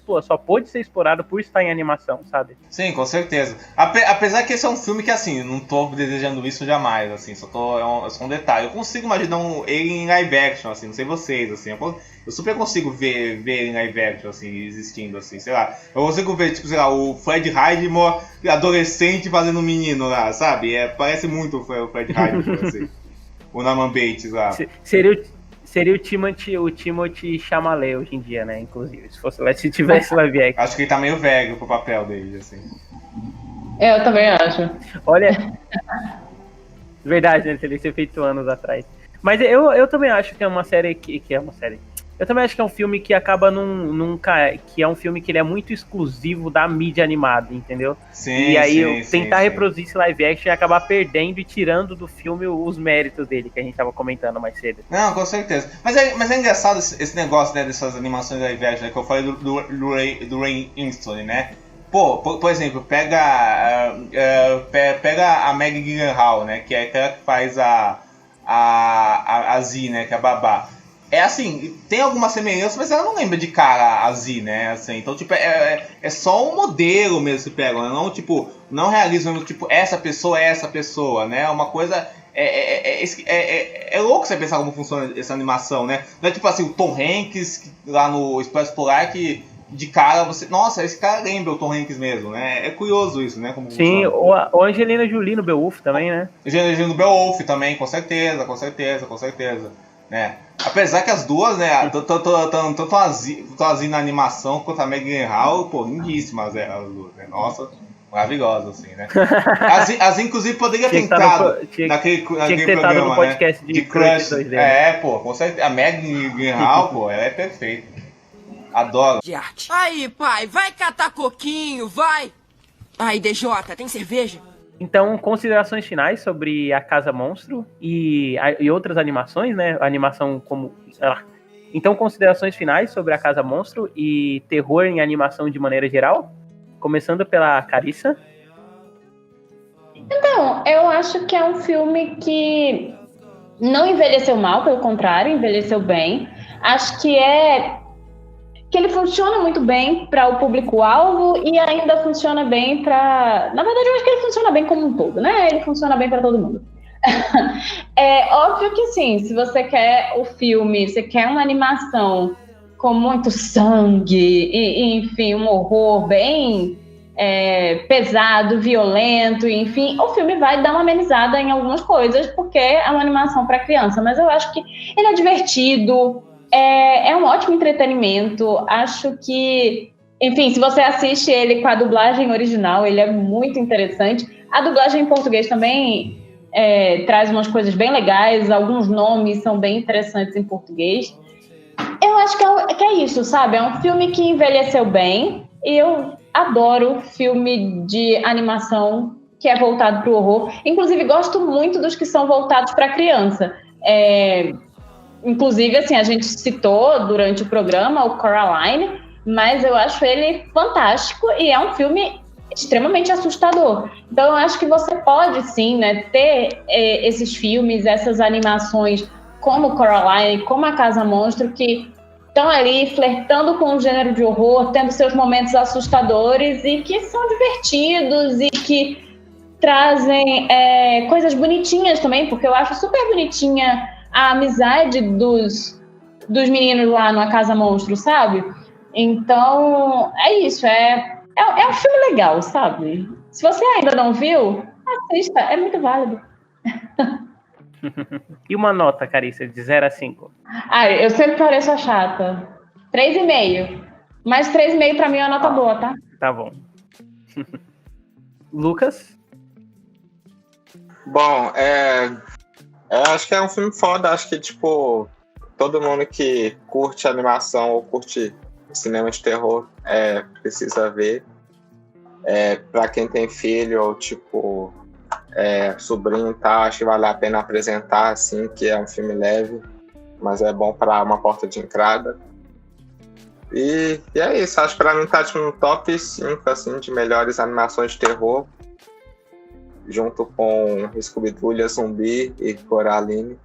explorado por estar em animação, sabe? Sim, com certeza. Apesar que esse é um filme que, assim, não tô desejando isso jamais, assim, é só um detalhe. Eu consigo imaginar ele em live action, assim, não sei vocês, assim, eu super consigo ver ele em live action, assim, existindo, assim, sei lá. Eu consigo ver, tipo, sei lá, o Fred Highmore adolescente fazendo um menino lá, sabe? Parece muito o Fred Highmore, assim. O Norman Bates lá. Seria o Timothée Chalamet hoje em dia, né, inclusive, se tivesse live action. Acho que ele tá meio velho pro papel dele, assim. Eu também acho. Olha, verdade, né? Teria sido feito anos atrás. Mas eu também acho que é uma série que é uma série. Eu também acho que é um filme que acaba que é um filme que ele é muito exclusivo da mídia animada, entendeu? Sim, e aí tentar reproduzir esse live action e acabar perdendo e tirando do filme os méritos dele, que a gente tava comentando mais cedo. Não, com certeza. Mas é engraçado esse negócio, né, dessas animações live action, né, que eu falei do Ray Winstone, né? Pô, por exemplo, pega a Maggie Gyllenhaal, né? Que é aquela que faz a Z, né? Que é a babá. É assim, tem alguma semelhança, mas ela não lembra de cara a Z, né? Assim, então, tipo, é só um modelo mesmo que pegam, né? Não, tipo, não realizam, tipo, essa pessoa, né? Uma coisa... É louco você pensar como funciona essa animação, né? Não é tipo assim, o Tom Hanks lá no Expresso Polar que... De cara, nossa, esse cara lembra o Tom Hanks mesmo, né? É curioso isso, né? Como sim, ou a Angelina Jolie no Beowulf também, né? Angelina Jolie no Beowulf também, com certeza. Né? Apesar que as duas, né? Tanto a Z na animação quanto a Maggie Gyllenhaal, pô, lindíssimas as duas, né? Nossa, maravilhosas, assim, né? A Z, inclusive, poderia ter entrado naquele programa, no podcast, né? De Crush. Pô, com certeza. A Maggie Gyllenhaal, pô, ela é perfeita. Adoro. De arte. Aí, pai, vai catar coquinho, vai! Aí, DJ, tem cerveja? Então, considerações finais sobre a Casa Monstro e outras animações, né? A animação como... Então, considerações finais sobre a Casa Monstro e terror em animação de maneira geral? Começando pela Carissa. Então, eu acho que é um filme que não envelheceu mal, pelo contrário, envelheceu bem. Acho que ele funciona muito bem para o público-alvo e ainda funciona bem para... Na verdade, eu acho que ele funciona bem como um todo, né? Ele funciona bem para todo mundo. É óbvio que, sim, se você quer o filme, você quer uma animação com muito sangue e enfim, um horror bem pesado, violento, enfim, o filme vai dar uma amenizada em algumas coisas, porque é uma animação para criança. Mas eu acho que ele é divertido, é um ótimo entretenimento. Acho que, enfim, se você assiste ele com a dublagem original, ele é muito interessante. A dublagem em português também traz umas coisas bem legais, alguns nomes são bem interessantes em português. Eu acho que é isso, sabe? É um filme que envelheceu bem e eu adoro filme de animação que é voltado para o horror. Inclusive, gosto muito dos que são voltados para criança. Inclusive, assim, a gente citou durante o programa o Coraline, mas eu acho ele fantástico e é um filme extremamente assustador. Então, eu acho que você pode, sim, né, ter esses filmes, essas animações como Coraline, como a Casa Monstro, que estão ali flertando com o gênero de horror, tendo seus momentos assustadores e que são divertidos e que trazem coisas bonitinhas também, porque eu acho super bonitinha a amizade dos meninos lá na Casa Monstro, sabe? Então, é isso. É um filme legal, sabe? Se você ainda não viu, assista. É muito válido. E uma nota, Carissa, de 0 a 5? Eu sempre pareço a chata. 3,5. Mas 3,5 pra mim é uma nota boa, tá? Tá bom. Lucas? Bom, Acho que é um filme foda, acho que, tipo, todo mundo que curte animação ou curte cinema de terror precisa ver. Pra quem tem filho ou, tipo, sobrinho e tal, acho que vale a pena apresentar, assim, que é um filme leve, mas é bom pra uma porta de entrada. E é isso, acho que pra mim tá tipo, no top 5 assim, de melhores animações de terror, junto com Scooby-Doo, Zumbi e Coraline.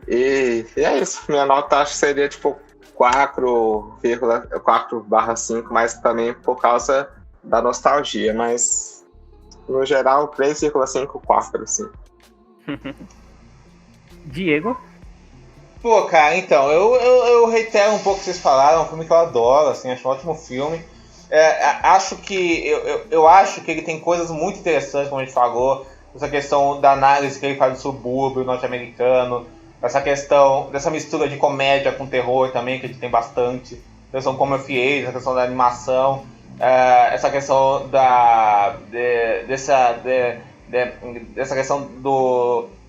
e é isso, minha nota acho que seria tipo 4,4/5, mas também por causa da nostalgia, mas no geral 3,5, 4, assim. Diego? Pô, cara, então, eu reitero um pouco o que vocês falaram, é um filme que eu adoro, assim, acho um ótimo filme. Acho que ele tem coisas muito interessantes, como a gente falou, essa questão da análise que ele faz do subúrbio norte-americano, essa questão dessa mistura de comédia com terror também, que a gente tem bastante, a questão como eu fiz, a questão da animação, essa questão dessa questão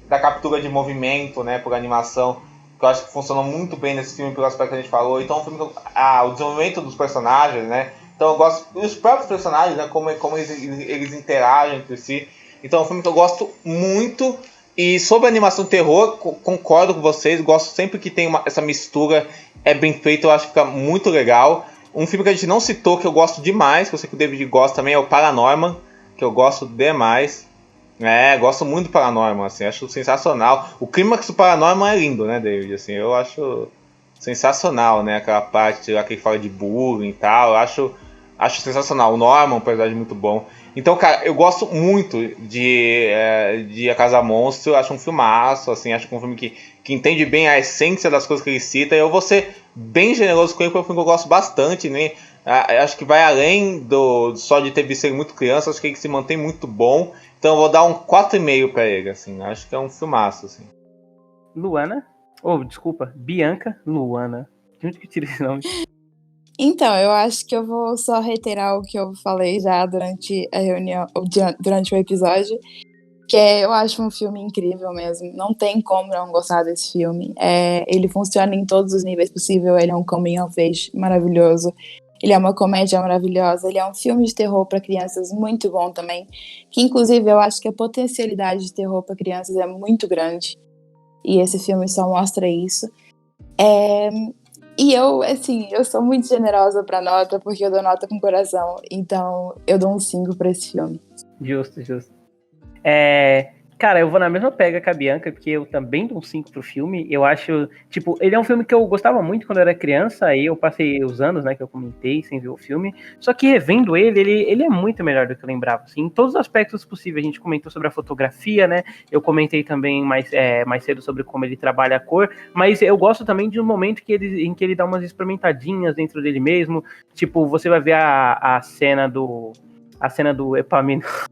da captura de movimento, né, por animação, que eu acho que funcionou muito bem nesse filme pelo aspecto que a gente falou. Então, o desenvolvimento dos personagens, né? Então, eu gosto dos próprios personagens, né? Como eles interagem entre si. Então, é um filme que eu gosto muito. E sobre a animação terror, concordo com vocês. Gosto sempre que tem essa mistura, é bem feito, eu acho que fica muito legal. Um filme que a gente não citou, que eu gosto demais, que eu sei que o David gosta também, é o Paranorman, que eu gosto demais. Gosto muito do Paranorman, assim, acho sensacional. O clímax do Paranorman é lindo, né, David? Assim, eu acho sensacional, né? Aquela parte lá que ele fala de bullying e tal, eu acho sensacional. O Norman, um personagem muito bom. Então, cara, eu gosto muito de A Casa Monstro, acho um filmaço, assim, acho que é um filme que entende bem a essência das coisas que ele cita, e eu vou ser bem generoso com ele, porque é um filme que eu gosto bastante, né? Acho que vai além só de ter visto ele muito criança, acho que ele se mantém muito bom. Então eu vou dar um 4,5 pra ele, assim. Acho que é um filmaço, assim. Luana? Desculpa. Bianca Luana. De onde que tira esse nome? Então, eu acho que eu vou só reiterar o que eu falei já durante a reunião, durante o episódio, que eu acho um filme incrível mesmo. Não tem como não gostar desse filme. Ele funciona em todos os níveis possíveis. Ele é um coming of age maravilhoso. Ele é uma comédia maravilhosa, ele é um filme de terror para crianças muito bom também, que inclusive eu acho que a potencialidade de terror para crianças é muito grande, e esse filme só mostra isso. E eu sou muito generosa para nota, porque eu dou nota com coração, então eu dou um 5 para esse filme. Justo. Cara, eu vou na mesma pega que a Bianca, porque eu também dou um 5 pro filme. Eu acho, tipo, ele é um filme que eu gostava muito quando eu era criança, aí eu passei os anos, né, que eu comentei sem ver o filme. Só que revendo ele é muito melhor do que eu lembrava, assim, em todos os aspectos possíveis. A gente comentou sobre a fotografia, né, eu comentei também mais cedo sobre como ele trabalha a cor, mas eu gosto também de um momento em que ele dá umas experimentadinhas dentro dele mesmo. Tipo, você vai ver a cena do Epaminondas.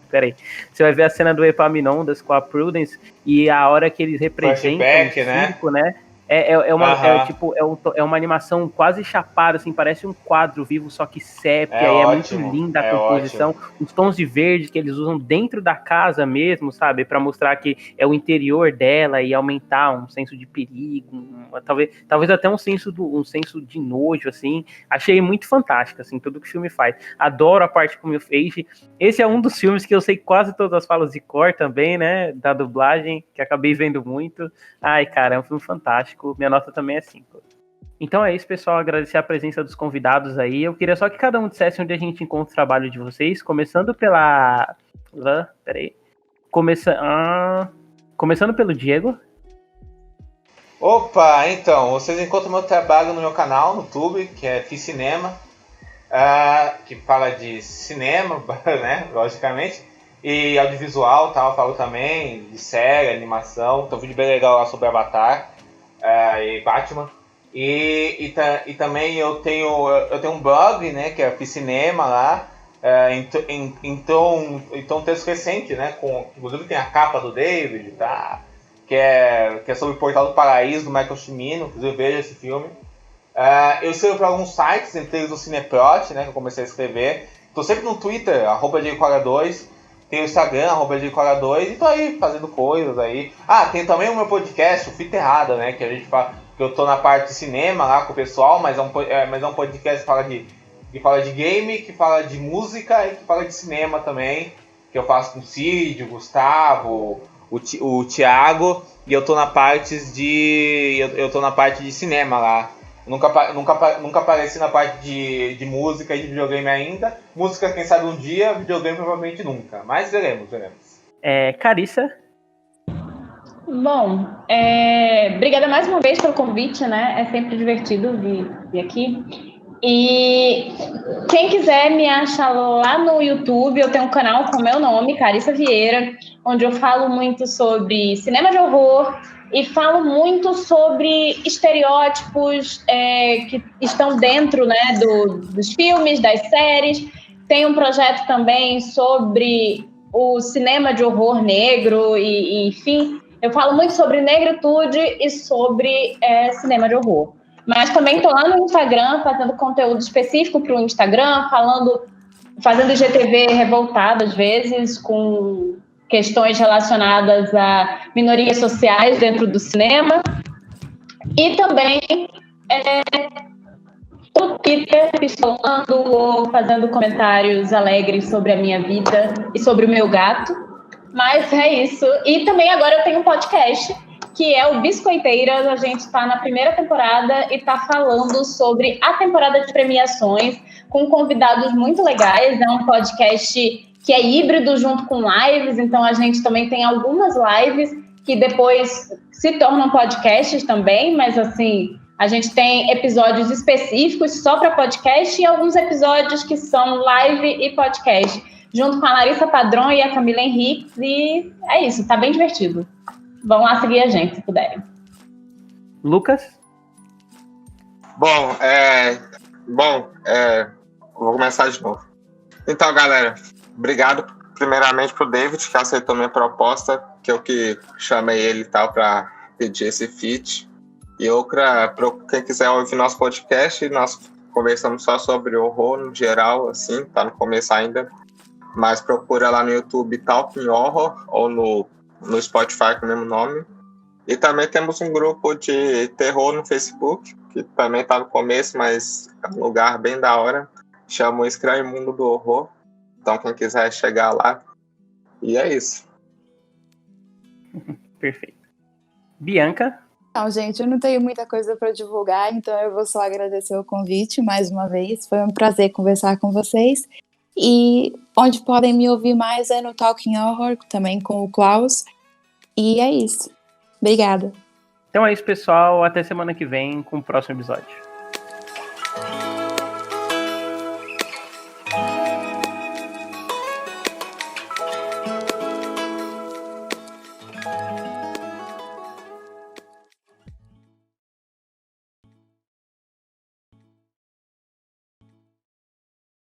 Peraí. Você vai ver a cena do Epaminondas com a Prudence e a hora que eles representam flashback, o circo, né? É uma animação quase chapada, assim, parece um quadro vivo, só que sépia, e é muito linda a composição. Ótimo. Os tons de verde que eles usam dentro da casa mesmo, sabe? Pra mostrar que é o interior dela e aumentar um senso de perigo, talvez até um senso de nojo, assim. Achei muito fantástico, assim, tudo que o filme faz. Adoro a parte com o Face. Esse é um dos filmes que eu sei quase todas as falas de cor também, né? Da dublagem, que acabei vendo muito. Ai, cara, é um filme fantástico. Minha nota também é 5. Então é isso, pessoal. Agradecer a presença dos convidados aí. Eu queria só que cada um dissesse onde a gente encontra o trabalho de vocês. Começando pela... Peraí. Começando pelo Diego. Opa, então. Vocês encontram meu trabalho no meu canal, no YouTube, que é Ficinema. Que fala de cinema, né? Logicamente. E audiovisual, tal. Falo também de série, animação. Tem um vídeo bem legal lá sobre Avatar. E Batman. E também eu tenho um blog, né, que é o Ficinema lá. Então um texto recente, né, inclusive tem a capa do David, tá, que é sobre o Portal do Paraíso, do Michael Cimino. Inclusive veja esse filme. Eu escrevo para alguns sites, entre eles o Cineprot, né, que eu comecei a escrever. Estou sempre no Twitter, @DiegoCora2. Tem o Instagram, @edicora2, e tô aí fazendo coisas aí. Ah, tem também o meu podcast, o Fita Errada, né? Que a gente fala, que eu tô na parte de cinema lá com o pessoal, mas é um podcast que fala de game, que fala de música e que fala de cinema também. Que eu faço com o Cid, o Gustavo, o Thiago, e eu tô na parte de cinema lá. Nunca apareci na parte de música e de videogame ainda. Música, quem sabe um dia, videogame provavelmente nunca. Mas veremos. Carissa? Bom, obrigada mais uma vez pelo convite, né? É sempre divertido vir aqui. E quem quiser me acha lá no YouTube, eu tenho um canal com o meu nome, Carissa Vieira, onde eu falo muito sobre cinema de horror e falo muito sobre estereótipos que estão dentro, né, dos filmes, das séries. Tem um projeto também sobre o cinema de horror negro e enfim, eu falo muito sobre negritude e sobre cinema de horror. Mas também estou lá no Instagram fazendo conteúdo específico para o Instagram, fazendo IGTV revoltado às vezes, com questões relacionadas a minorias sociais dentro do cinema. E também no Twitter, pistolando ou fazendo comentários alegres sobre a minha vida e sobre o meu gato. Mas é isso. E também agora eu tenho um podcast, que é o Biscoiteiras. A gente está na primeira temporada e está falando sobre a temporada de premiações, com convidados muito legais. É um podcast que é híbrido junto com lives, então a gente também tem algumas lives que depois se tornam podcasts também, mas assim, a gente tem episódios específicos só para podcast e alguns episódios que são live e podcast, junto com a Larissa Padrão e a Camila Henriques, e é isso, tá bem divertido. Vão lá seguir a gente, se puderem. Lucas? Vou começar de novo. Então, galera, obrigado primeiramente pro David, que aceitou minha proposta, que eu que chamei ele e tal para pedir esse feat. E outra, para quem quiser ouvir nosso podcast, nós conversamos só sobre horror no geral, assim, tá no começo ainda. Mas procura lá no YouTube Talking Horror ou no Spotify com o mesmo nome. E também temos um grupo de terror no Facebook, que também tá no começo, mas é um lugar bem da hora. Chama o Estranho Mundo do Horror. Então quem quiser chegar lá. E é isso. Perfeito. Bianca? Não, gente, eu não tenho muita coisa para divulgar, então eu vou só agradecer o convite mais uma vez. Foi um prazer conversar com vocês. E onde podem me ouvir mais é no Talking Horror, também com o Klaus. E é isso. Obrigada. Então é isso, pessoal. Até semana que vem com o próximo episódio.